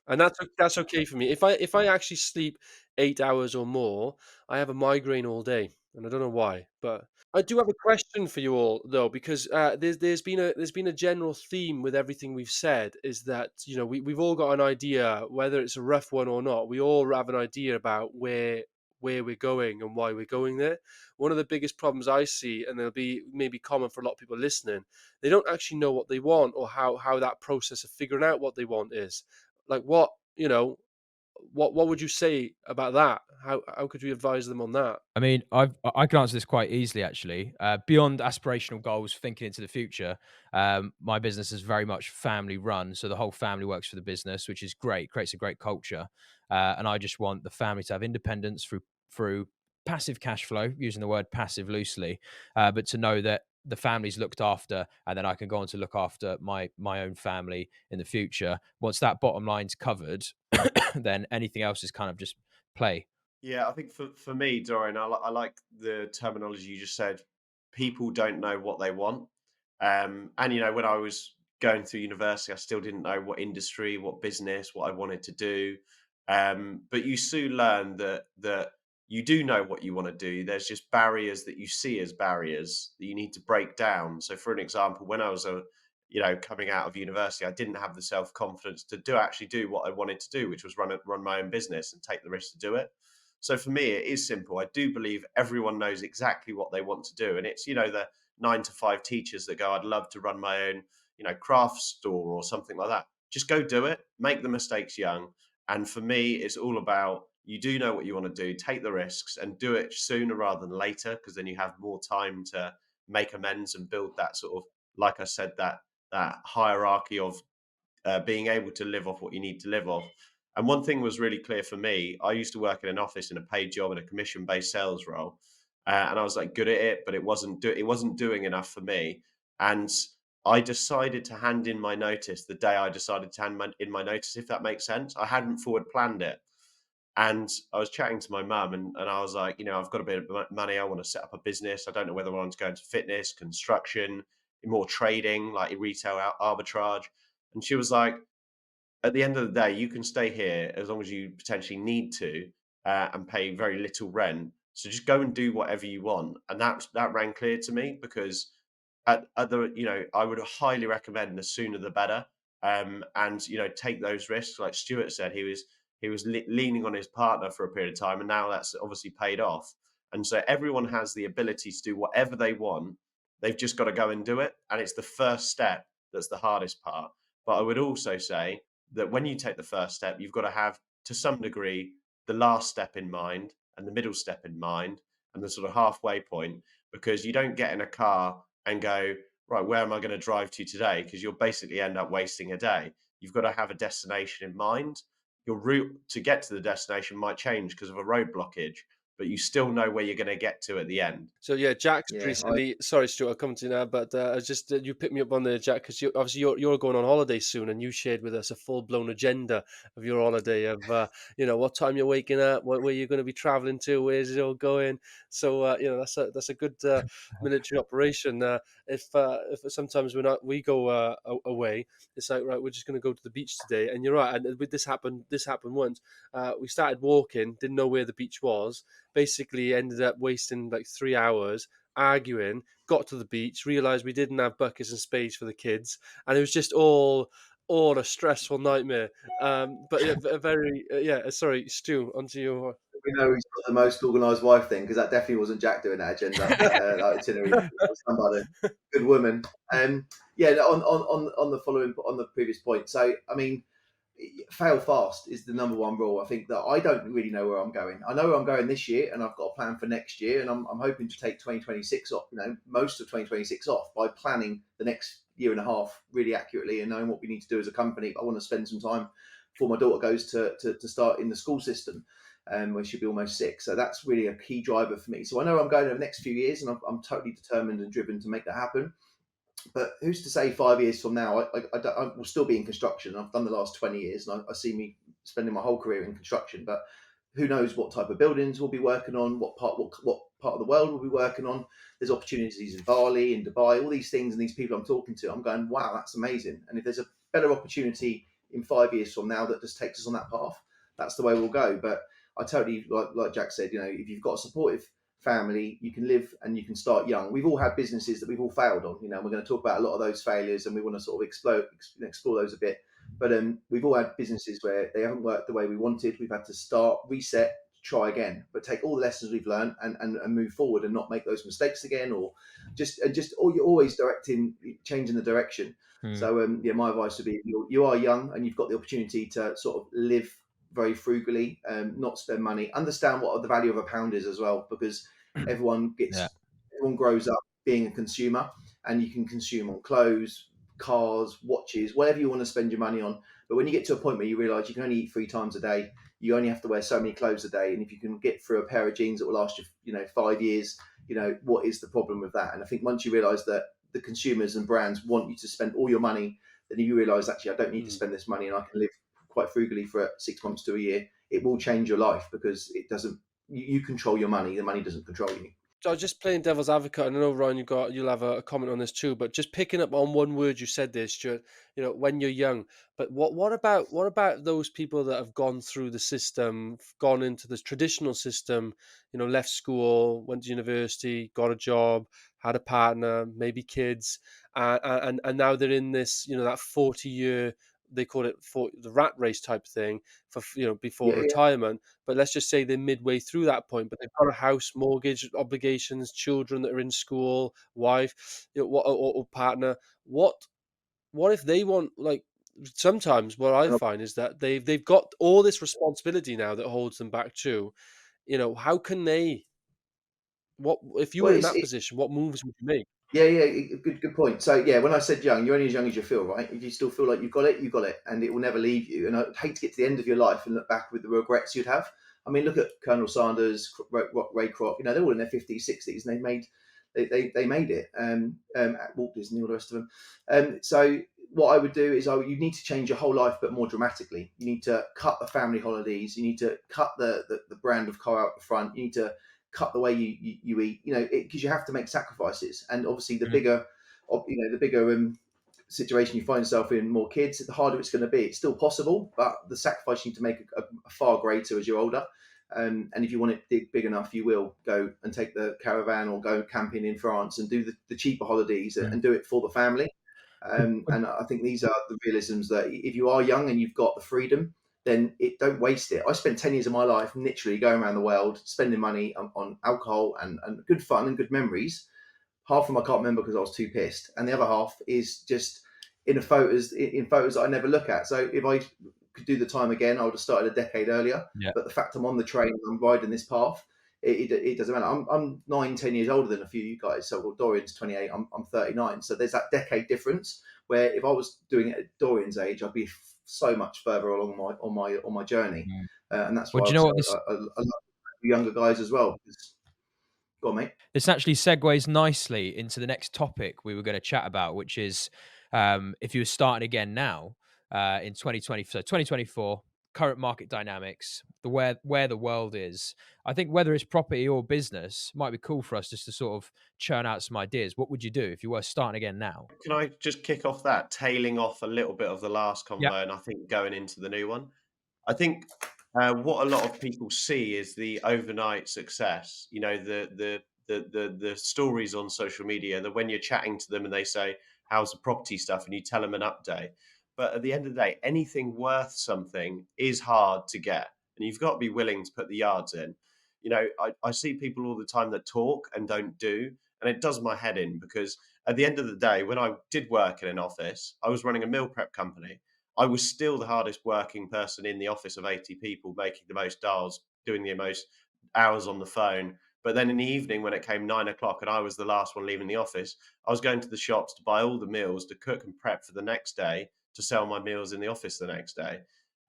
And that's okay for me. If I actually sleep 8 hours or more, I have a migraine all day, and I don't know why. But I do have a question for you all though, because there's been a general theme with everything we've said, is that we've all got an idea, whether it's a rough one or not. We all have an idea about where we're going and why we're going there. One of the biggest problems I see, and it'll be maybe common for a lot of people listening, they don't actually know what they want, or how that process of figuring out what they want is. Like what would you say about that? How could you advise them on that? I mean, I can answer this quite easily, actually. Beyond aspirational goals, thinking into the future, my business is very much family run, so the whole family works for the business, which is great, creates a great culture, and I just want the family to have independence through passive cash flow, using the word passive loosely, but to know that the family's looked after, and then I can go on to look after my own family in the future. Once that bottom line's covered, then anything else is kind of just play. Yeah, I think for me, Dorian, I like the terminology you just said. People don't know what they want. And when I was going through university, I still didn't know what industry, what business, what I wanted to do. But you soon learn that you do know what you want to do. There's just barriers that you see as barriers that you need to break down. So, for an example, when I was coming out of university, I didn't have the self confidence to actually do what I wanted to do, which was run my own business and take the risk to do it. So for me, it is simple. I do believe everyone knows exactly what they want to do. And it's, the 9 to 5 teachers that go, I'd love to run my own, craft store or something like that. Just go do it, make the mistakes young. And for me, it's all about you do know what you want to do, take the risks and do it sooner rather than later, because then you have more time to make amends and build that sort of, like I said, that hierarchy of being able to live off what you need to live off. And one thing was really clear for me. I used to work in an office in a paid job in a commission-based sales role, and I was like good at it, but it wasn't doing enough for me. And I decided to hand in my notice the day I decided to in my notice, if that makes sense. I hadn't forward planned it. And I was chatting to my mum, and I was like, I've got a bit of money. I want to set up a business. I don't know whether I want to go into fitness, construction, more trading, like retail arbitrage. And she was like, at the end of the day, you can stay here as long as you potentially need to, and pay very little rent. So just go and do whatever you want. And that rang clear to me, because I would highly recommend the sooner the better. And take those risks. Like Stuart said, he was leaning on his partner for a period of time, and now that's obviously paid off. And so everyone has the ability to do whatever they want. They've just got to go and do it. And it's the first step that's the hardest part. But I would also say that when you take the first step, you've got to have, to some degree, the last step in mind and the middle step in mind and the sort of halfway point, because you don't get in a car and go, right, where am I going to drive to today? Because you'll basically end up wasting a day. You've got to have a destination in mind. Your route to get to the destination might change because of a road blockage, but you still know where you're going to get to at the end. So yeah, Jack's Yeah, recently. Sorry, Stuart, I'll come to you now, but I just you picked me up on there, Jack, because you're going on holiday soon, and you shared with us a full blown agenda of your holiday of what time you're waking up, where you're going to be traveling to, where's it all going. So that's a good military operation. If sometimes we go away, it's like, right, we're just going to go to the beach today, and you're right. And this happened once. We started walking, didn't know where the beach was. Basically ended up wasting like 3 hours arguing, got to the beach, realized we didn't have buckets and spades for the kids, and it was just all or a stressful nightmare. But yeah, very yeah. Sorry, Stu, onto your. We know he's got the most organised wife then, because that definitely wasn't Jack doing that agenda, that itinerary. It was somebody, good woman. Yeah, on the following, on the previous point. So, I mean, fail fast is the number one rule. I think that I don't really know where I'm going. I know where I'm going this year, and I've got a plan for next year, and I'm hoping to take 2026 off. Most of 2026 off by planning the next year and a half really accurately and knowing what we need to do as a company. I want to spend some time before my daughter goes to start in the school system. Where she'll be almost 6. So that's really a key driver for me. So I know I'm going over the next few years, and I'm totally determined and driven to make that happen. But who's to say 5 years from now, I will still be in construction. I've done the last 20 years, and I see me spending my whole career in construction. But who knows what type of buildings we'll be working on, what part of the world we'll be working on. There's opportunities in Bali, in Dubai, all these things, and these people I'm talking to, I'm going, wow, that's amazing. And if there's a better opportunity in 5 years from now that just takes us on that path, that's the way we'll go. But I totally, like Jack said, if you've got a supportive family, you can live and you can start young. We've all had businesses that we've all failed on. We're going to talk about a lot of those failures, and we want to sort of explore those a bit. But we've all had businesses where they haven't worked the way we wanted. We've had to start, reset, try again, but take all the lessons we've learned and move forward and not make those mistakes again, or you're always changing the direction. So my advice would be, you are young and you've got the opportunity to sort of live very frugally, not spend money, understand what the value of a pound is as well, because everyone grows up being a consumer, and you can consume on clothes, cars, watches, whatever you want to spend your money on. But when you get to a point where you realize you can only eat 3 times a day, you only have to wear so many clothes a day, and if you can get through a pair of jeans that will last you 5 years, what is the problem with that? And I think once you realize that the consumers and brands want you to spend all your money, then you realize, actually, I don't need to spend this money, and I can live quite frugally for 6 months to a year. It will change your life, because it doesn't. You control your money. The money doesn't control you. So just playing devil's advocate, and I know, Ryan, you'll have a comment on this too, but just picking up on one word you said there, Stuart, when you're young. But what about those people that have gone through the system, gone into the traditional system, left school, went to university, got a job, had a partner, maybe kids, and now they're in this, that 40-year, they call it the rat race type thing for before retirement. But let's just say they're midway through that point, but they've got a house, mortgage obligations, children that are in school, wife, or partner. What if they want, like, sometimes what I find is that they've got all this responsibility now that holds them back too. How can they? What if you were in that position? What moves would you make? Yeah, good point. So when I said young, you're only as young as you feel, right? If you still feel like you've got it, and it will never leave you. And I'd hate to get to the end of your life and look back with the regrets you'd have. I mean, look at Colonel Sanders, Ray Kroc. They're all in their 50s, 60s, and they made it. At Walt Disney, all the rest of them. So what I would do is you need to change your whole life, but more dramatically. You need to cut the family holidays. You need to cut the brand of car out the front. You need to cut the way you eat, because you have to make sacrifices. And obviously the bigger situation you find yourself in, more kids, the harder it's going to be. It's still possible, but the sacrifice you need to make are far greater as you're older. And if you want it big enough, you will go and take the caravan or go camping in France and do the cheaper holidays and do it for the family. And I think these are the realisms that if you are young and you've got the freedom, then don't waste it. I spent 10 years of my life literally going around the world, spending money on alcohol and good fun and good memories. Half of them I can't remember because I was too pissed, and the other half is just in photos that I never look at. So if I could do the time again, I would have started a decade earlier. Yeah. But the fact I'm on the train, I'm riding this path, it doesn't matter. I'm 9-10 years older than a few of you guys. So Dorian's 28, I'm 39. So there's that decade difference, where if I was doing it at Dorian's age, I'd be so much further along on my journey. And that's why Well, do you know what I love younger guys as well. Go on, mate. This actually segues nicely into the next topic we were going to chat about, which is if you were starting again now in 2020, so 2024, current market dynamics, where the world is. I think whether it's property or business, might be cool for us just to sort of churn out some ideas. What would you do if you were starting again now? Can I just kick off that, tailing off a little bit of the last convo, Yeah. and I think going into the new one? I think what a lot of people see is the overnight success. The stories on social media, that when you're chatting to them and they say, how's the property stuff, and you tell them an update, But at the end of the day, anything worth something is hard to get, and you've got to be willing to put the yards in. I see people all the time that talk and don't do, and it does my head in because at the end of the day, when I did work in an office, I was running a meal prep company. I was still the hardest working person in the office of 80 people, making the most dials, doing the most hours on the phone. But then in the evening, when it came 9 o'clock and I was the last one leaving the office, I was going to the shops to buy all the meals to cook and prep for the next day to sell my meals in the office the next day.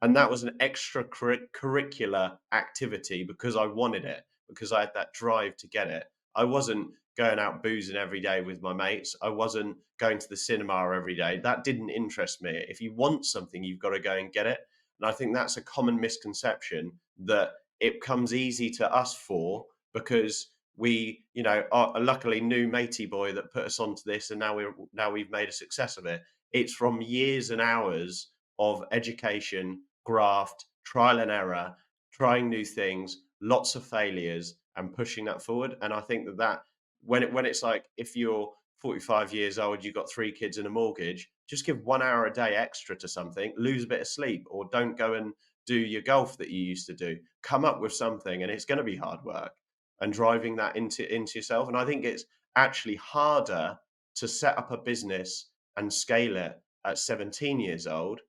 And that was an extra curricular activity because I wanted it, because I had that drive to get it. I wasn't going out boozing every day with my mates. I wasn't going to the cinema every day. That didn't interest me. If you want something, you've got to go and get it. And I think that's a common misconception that it comes easy to us for because we, are luckily new matey boy that put us onto this, and now we've made a success of it. It's from years and hours of education, graft, trial and error, trying new things, lots of failures, and pushing that forward. And I think that when it's like if you're 45 years old, you've got 3 kids and a mortgage, just give 1 hour a day extra to something, lose a bit of sleep, or don't go and do your golf that you used to do. Come up with something, and it's going to be hard work and driving that into yourself. And I think it's actually harder to set up a business and scale it at 17 years old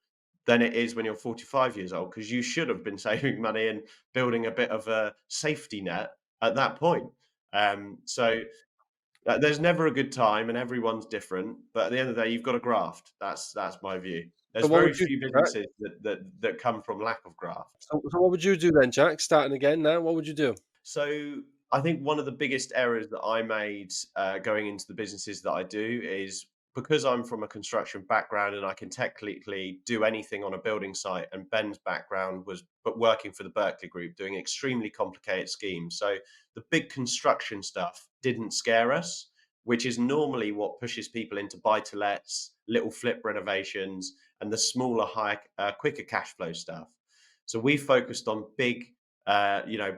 than it is when you're 45 years old, because you should have been saving money and building a bit of a safety net at that point. So there's never a good time, and everyone's different. But at the end of the day, you've got to graft. That's my view. So There's what very would you few do, Jack? businesses that come from lack of graft. So what would you do then, Jack? Starting again now, what would you do? So I think one of the biggest errors that I made going into the businesses that I do is because I'm from a construction background and I can technically do anything on a building site. And Ben's background was but working for the Berkeley Group, doing extremely complicated schemes. So the big construction stuff didn't scare us, which is normally what pushes people into buy to lets, little flip renovations, and the smaller, higher, quicker cash flow stuff. So we focused on big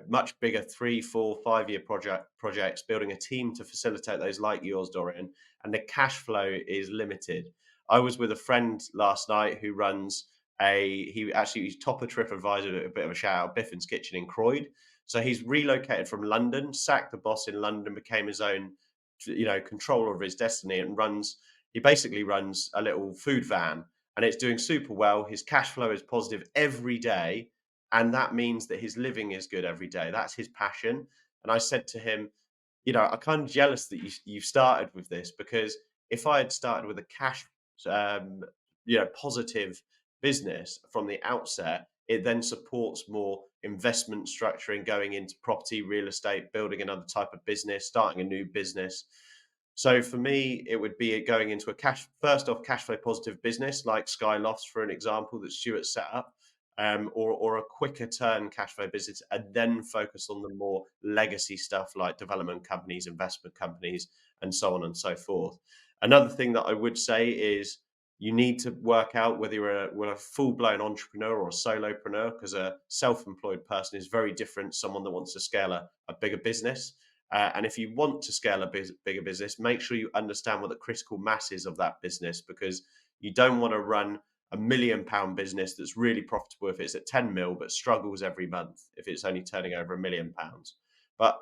much bigger 3, 4, 5 year projects, building a team to facilitate those like yours, Dorian, and the cash flow is limited. I was with a friend last night who runs he's top of trip advisor, a bit of a shout out, Biffin's Kitchen in Croyd. So he's relocated from London, sacked the boss in London, became his own, controller of his destiny, and he basically runs a little food van, and it's doing super well. His cash flow is positive every day, and that means that his living is good every day. That's his passion. And I said to him, I'm kind of jealous that you started with this, because if I had started with a cash, um, positive business from the outset, it then supports more investment structuring, going into property, real estate, building another type of business, starting a new business. So for me, it would be going into a cash flow positive business like Sky Lofts, for an example, that Stuart set up, or a quicker turn cash flow business, and then focus on the more legacy stuff like development companies, investment companies, and so on and so forth. Another thing that I would say is you need to work out whether you're a full-blown entrepreneur or a solopreneur, because a self-employed person is very different to someone that wants to scale a bigger business. And if you want to scale a bigger business, make sure you understand what the critical mass is of that business, because you don't want to run a £1 million business that's really profitable if it's at 10 mil, but struggles every month if it's only turning over £1 million. But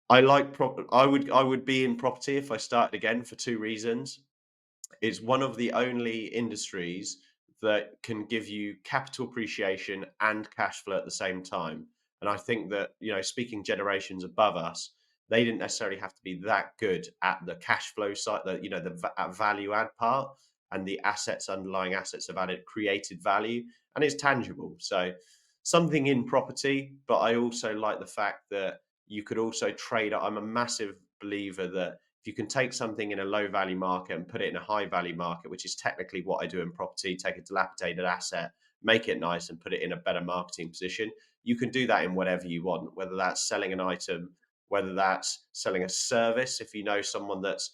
I would be in property if I started again for 2 reasons. It's one of the only industries that can give you capital appreciation and cash flow at the same time. And I think that, speaking generations above us, they didn't necessarily have to be that good at the cash flow side, the value add part, and the underlying assets have added created value, and it's tangible. So something in property, but I also like the fact that you could also trade. I'm a massive believer that if you can take something in a low value market and put it in a high value market, which is technically what I do in property, take a dilapidated asset, make it nice, and put it in a better marketing position, you can do that in whatever you want, whether that's selling an item, whether that's selling a service. If you know someone that's,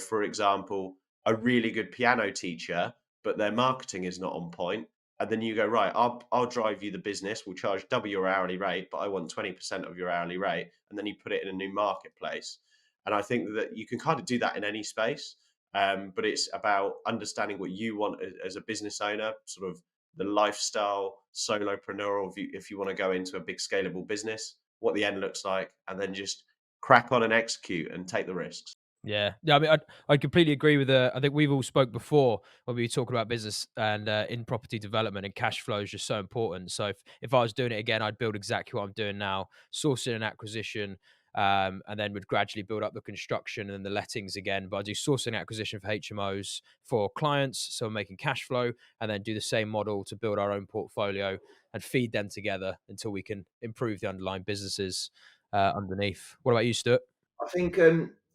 for example, a really good piano teacher, but their marketing is not on point, and then you go, right, I'll drive you the business, we'll charge double your hourly rate, but I want 20% of your hourly rate, and then you put it in a new marketplace. And I think that you can kind of do that in any space. but it's about understanding what you want as a business owner, sort of the lifestyle solopreneur, if you want to go into a big scalable business, what the end looks like, and then just crack on and execute and take the risks. Yeah, yeah. I mean, I completely agree with. I think we've all spoke before when we were talking about business and in property development, and cash flow is just so important. So if I was doing it again, I'd build exactly what I'm doing now: sourcing and acquisition, and then would gradually build up the construction and the lettings again. But I do sourcing and acquisition for HMOs for clients, so I'm making cash flow, and then do the same model to build our own portfolio and feed them together until we can improve the underlying businesses underneath. What about you, Stuart? I think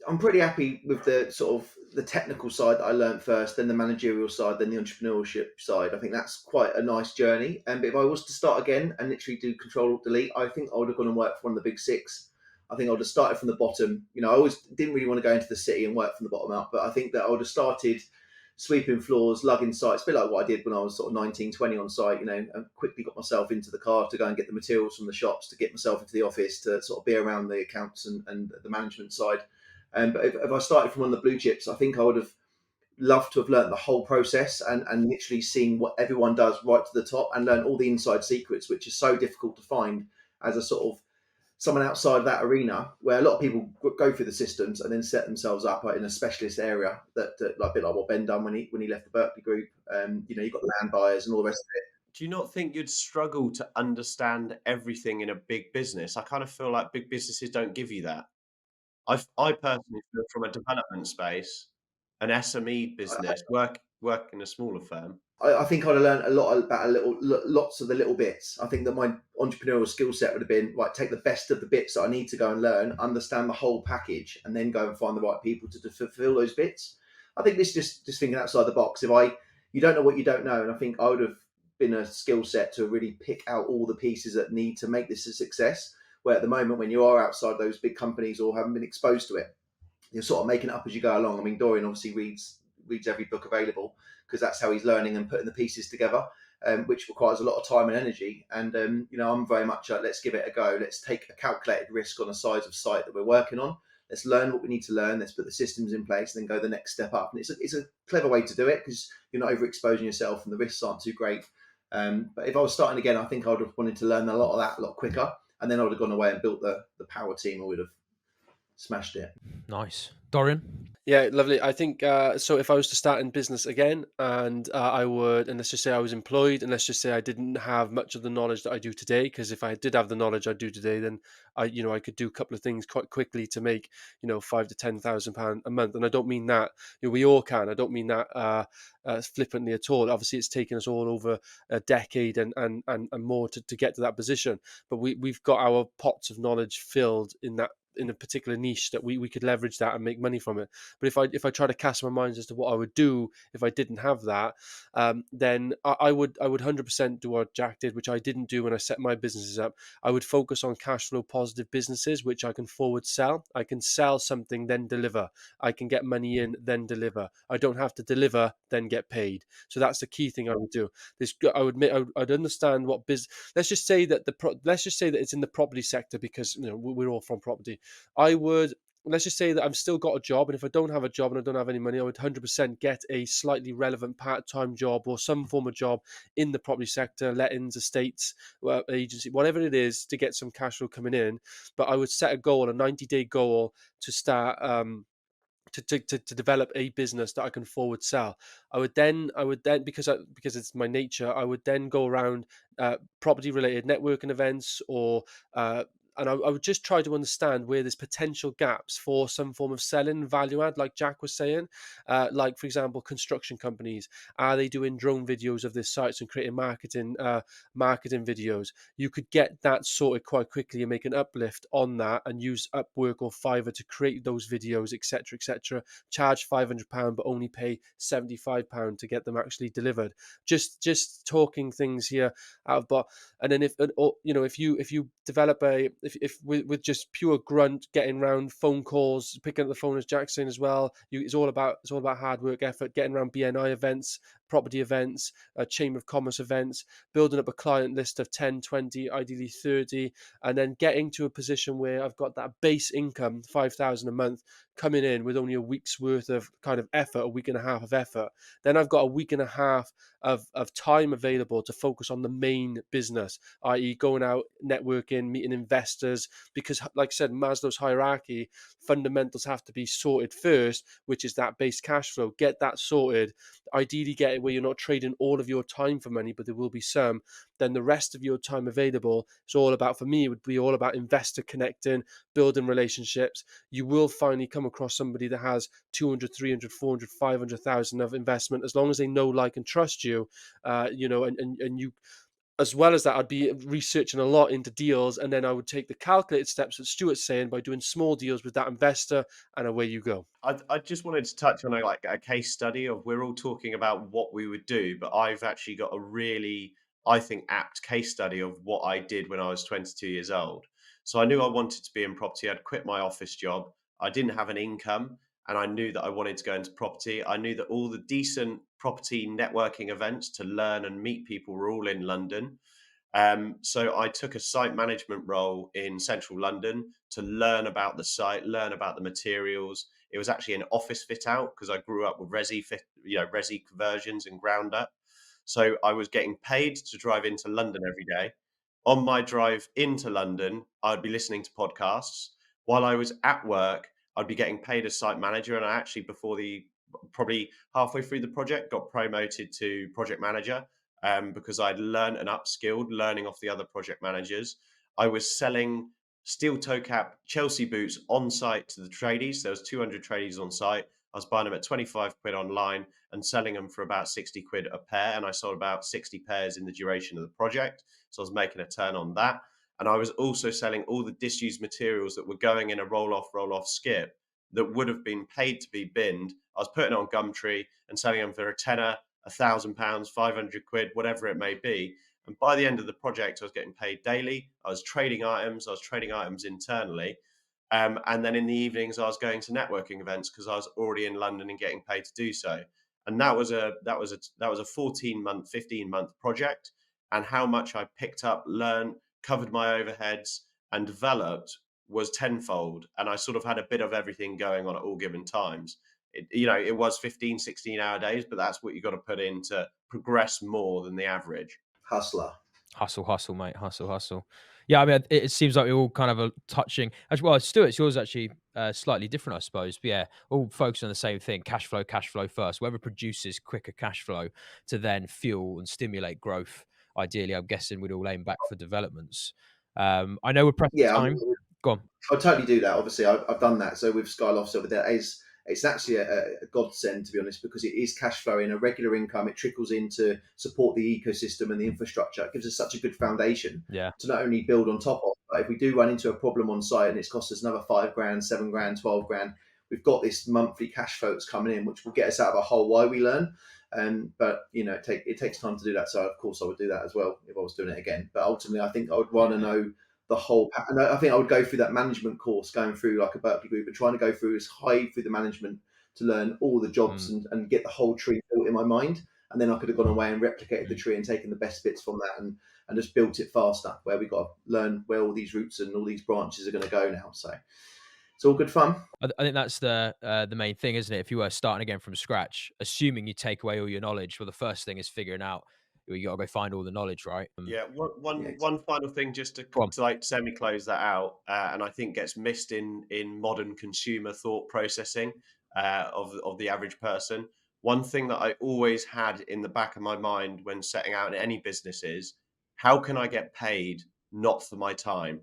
I'm pretty happy with the sort of the technical side that I learned first, then the managerial side, then the entrepreneurship side. I think that's quite a nice journey. And if I was to start again and literally do Control Alt Delete, I think I would have gone and worked for one of the big six. I think I would have started from the bottom. You know, I always didn't really want to go into the city and work from the bottom up, but I think that I would have started sweeping floors, lugging sites, a bit like what I did when I was sort of 19, 20 on site, you know, and quickly got myself into the car to go and get the materials from the shops, to get myself into the office, to sort of be around the accounts and the management side. But if I started from one of the blue chips, I think I would have loved to have learned the whole process and literally seen what everyone does right to the top and learn all the inside secrets, which is so difficult to find as a sort of someone outside that arena, where a lot of people go through the systems and then set themselves up in a specialist area that like a bit like what Ben done when he left the Berkeley Group. You know, you've got land buyers and all the rest of it. Do you not think you'd struggle to understand everything in a big business? I kind of feel like big businesses don't give you that. I personally feel from a development space, an SME business, work in a smaller firm. I think I'd have learned a lot about lots of the little bits. I think that my entrepreneurial skill set would have been right. Take the best of the bits that I need to go and learn, understand the whole package, and then go and find the right people to fulfill those bits. I think this just thinking outside the box. You don't know what you don't know, and I think I would have been a skill set to really pick out all the pieces that need to make this a success. Where at the moment, when you are outside those big companies or haven't been exposed to it, you're sort of making it up as you go along. I mean, Dorian obviously reads every book available because that's how he's learning and putting the pieces together, which requires a lot of time and energy. And you know, I'm very much let's give it a go. Let's take a calculated risk on a size of site that we're working on. Let's learn what we need to learn. Let's put the systems in place, and then go the next step up. And it's a clever way to do it because you're not overexposing yourself, and the risks aren't too great. But if I was starting again, I think I would have wanted to learn a lot of that a lot quicker, and then I would have gone away and built the power team. I would have smashed it. Nice, Dorian. Yeah, lovely. I think so. If I was to start in business again, and I would, and let's just say I was employed, and let's just say I didn't have much of the knowledge that I do today, because if I did have the knowledge I do today, then I could do a couple of things quite quickly to make, £5,000 to £10,000 a month. And I don't mean that we all can. I don't mean that flippantly at all. Obviously, it's taken us all over a decade and more to get to that position. But we've got our pots of knowledge filled in a particular niche that we could leverage that and make money from it. But if I try to cast my mind as to what I would do if I didn't have that, then I would 100% do what Jack did, which I didn't do when I set my businesses up. I would focus on cash flow positive businesses, which I can forward sell. I can sell something, then deliver. I can get money in, then deliver. I don't have to deliver, then get paid. So that's the key thing I would do. I'd understand what business. Let's just say that it's in the property sector, because we're all from property. Let's just say that I've still got a job, and if I don't have a job and I don't have any money, I would 100% get a slightly relevant part-time job or some form of job in the property sector, lettings, estates, agency, whatever it is, to get some cash flow coming in. But I would set a 90-day goal to start to develop a business that I can forward sell. I would then because it's my nature, I would then go around property related networking events, or and I would just try to understand where there's potential gaps for some form of selling value add, like Jack was saying. Like, for example, construction companies, are they doing drone videos of their sites and creating marketing videos? You could get that sorted quite quickly and make an uplift on that, and use Upwork or Fiverr to create those videos, etc., etc. Charge £500, but only pay £75 to get them actually delivered. Just talking things here out of and then if you develop if with just pure grunt, getting around phone calls, picking up the phone, as Jack's saying as well, it's all about hard work, effort, getting around BNI events, property events, chamber of commerce events, building up a client list of 10, 20, ideally 30, and then getting to a position where I've got that base income, 5,000 a month, coming in with only a week's worth of kind of effort, a week and a half of effort. Then I've got a week and a half of time available to focus on the main business, i.e. going out, networking, meeting investors, because like I said, Maslow's hierarchy, fundamentals have to be sorted first, which is that base cash flow. Get that sorted. Ideally get it where you're not trading all of your time for money, but there will be some. Then the rest of your time available, it's all about, for me, it would be all about investor connecting, building relationships. You will finally come across somebody that has 200, 300, 400, 500,000 of investment, as long as they know, like, and trust you, and you, as well as that, I'd be researching a lot into deals, and then I would take the calculated steps that Stuart's saying by doing small deals with that investor, and away you go. I just wanted to touch on a case study of, we're all talking about what we would do, but I've actually got a really, I think, apt case study of what I did when I was 22 years old. So I knew I wanted to be in property. I'd quit my office job. I didn't have an income, and I knew that I wanted to go into property. I knew that all the decent property networking events to learn and meet people were all in London. So I took a site management role in central London to learn about the site, learn about the materials. It was actually an office fit out, because I grew up with resi conversions and ground up. So I was getting paid to drive into London every day. On my drive into London, I'd be listening to podcasts. While I was at work, I'd be getting paid as site manager. And I actually, probably halfway through the project, got promoted to project manager, because I'd learned and upskilled, learning off the other project managers. I was selling steel toe cap Chelsea boots on site to the tradies. There was 200 tradies on site. I was buying them at 25 quid online and selling them for about 60 quid a pair. And I sold about 60 pairs in the duration of the project. So I was making a turn on that. And I was also selling all the disused materials that were going in a roll off skip that would have been paid to be binned. I was putting it on Gumtree and selling them for a tenner, £1,000, 500 quid, whatever it may be. And by the end of the project, I was getting paid daily. I was trading items. I was trading items internally. And then in the evenings, I was going to networking events, because I was already in London and getting paid to do so. And that was a 14-month, 15-month project. And how much I picked up, learned, covered my overheads, and developed was tenfold. And I sort of had a bit of everything going on at all given times. It was 15, 16-hour days, but that's what you got to put in to progress more than the average. Hustler. Hustle, mate. Hustle. Yeah, I mean, it seems like we're all kind of touching. As well, Stuart's yours actually slightly different, I suppose. But yeah, all focusing on the same thing: cash flow first. Whoever produces quicker cash flow to then fuel and stimulate growth. Ideally, I'm guessing we'd all aim back for developments. I know we're pressing Yeah, time. Go on. I'll totally do that. Obviously, I've done that. So with Skyloft over there, it's actually a godsend, to be honest, because it is cash flowing, a regular income. It trickles in to support the ecosystem and the infrastructure. It gives us such a good foundation to not only build on top of, but if we do run into a problem on site and it's cost us another 5 grand, 7 grand, 12 grand, we've got this monthly cash flow that's coming in, which will get us out of a hole while we learn. But it takes time to do that. So of course I would do that as well if I was doing it again. But ultimately, I think I would want to know the whole, and I think I would go through that management course, going through like a Berkeley group, and trying to go through as high through the management to learn all the jobs and get the whole tree built in my mind. And then I could have gone away and replicated the tree and taken the best bits from that and just built it faster, where we got to learn where all these roots and all these branches are going to go now. So it's all good fun. I think that's the main thing, isn't it? If you were starting again from scratch, assuming you take away all your knowledge, well, the first thing is figuring out you got to go find all the knowledge, right? One final thing, just to like semi-close that out, and I think gets missed in modern consumer thought processing of the average person. One thing that I always had in the back of my mind when setting out in any business is, how can I get paid not for my time?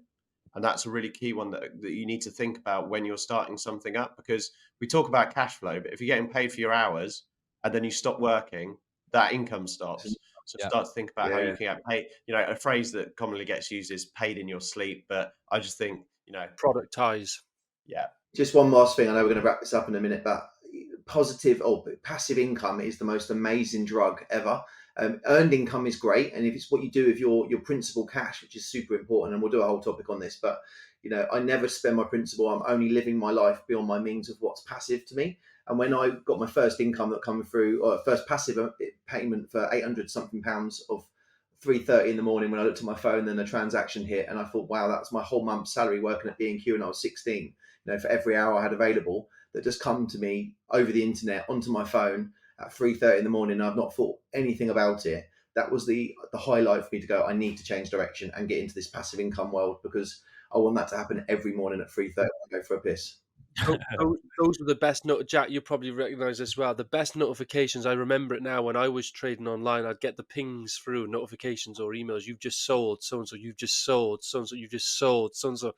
And that's a really key one that you need to think about when you're starting something up, because we talk about cash flow, but if you're getting paid for your hours and then you stop working, that income stops. So start to think about how you can get paid. A phrase that commonly gets used is paid in your sleep, but I just think, productize. Yeah. Just one last thing. I know we're going to wrap this up in a minute, but positive or passive income is the most amazing drug ever. Earned income is great, and if it's what you do with your principal cash, which is super important, and we'll do a whole topic on this, but I never spend my principal. I'm only living my life beyond my means of what's passive to me, And when I got my first income that coming through, or first passive payment for 800 something pounds of 3:30 in the morning, when I looked at my phone, then a transaction hit, and I thought, wow, that's my whole month's salary working at B&Q, and I was 16. For every hour I had available, that just come to me over the internet onto my phone at 3:30 in the morning. And I've not thought anything about it. That was the highlight for me to go, I need to change direction and get into this passive income world, because I want that to happen every morning at 3:30 when I go for a piss. Those are the best Jack, you probably recognise as well. The best notifications, I remember it now, when I was trading online, I'd get the pings through notifications or emails. You've just sold so and so. You've just sold so and so. You've just sold so and so.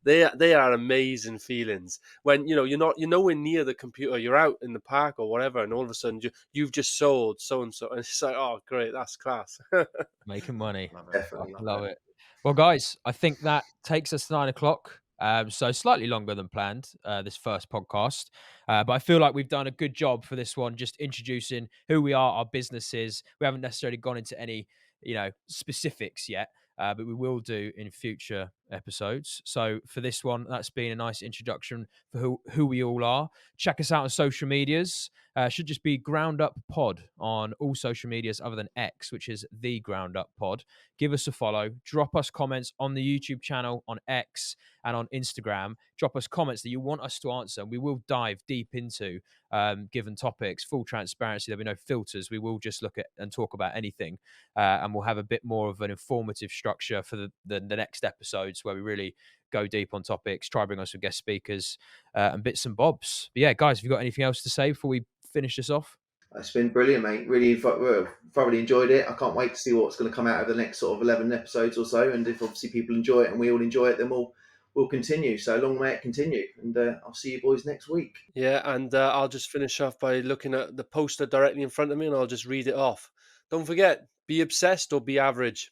They are amazing feelings when you're nowhere near the computer. You're out in the park or whatever, and all of a sudden you've just sold so and so, and it's like, oh great, that's class. Making money. Definitely. Love it. Well, guys, I think that takes us to 9 o'clock. So slightly longer than planned, this first podcast. But I feel like we've done a good job for this one, just introducing who we are, our businesses. We haven't necessarily gone into any, specifics yet, but we will do in future episodes. So for this one, that's been a nice introduction for who we all are. Check us out on social medias. Should just be Ground Up Pod on all social medias other than X, which is the Ground Up Pod. Give us a follow. Drop us comments on the YouTube channel, on X, and on Instagram. Drop us comments that you want us to answer. We will dive deep into given topics. Full transparency. There'll be no filters. We will just look at and talk about anything, and we'll have a bit more of an informative structure for the next episodes, where we really go deep on topics, try bring on some guest speakers, and bits and bobs. But yeah, guys, have you got anything else to say before we finish this off? It's been brilliant, mate. Really thoroughly enjoyed it. I can't wait to see what's going to come out of the next sort of 11 episodes or so. And if obviously people enjoy it and we all enjoy it, then we'll continue. So long may it continue. And I'll see you boys next week. Yeah, and I'll just finish off by looking at the poster directly in front of me, and I'll just read it off. Don't forget, be obsessed or be average.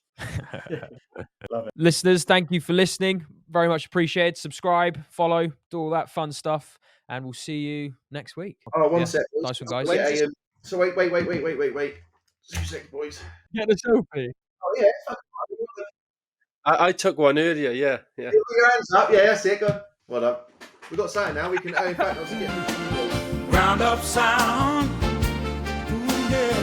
Love it. Listeners, thank you for listening. Very much appreciated. Subscribe, follow, do all that fun stuff, and we'll see you next week. Oh, one sec. Boys. Nice one, guys. Wait, so wait. 2 seconds, boys. Get the selfie. Oh, yeah. I took one earlier, yeah. Put your hands up. Yeah, that's it. Go. Well done. We've got something now. We can, in fact, I'll get Ground up sound. Ooh, yeah.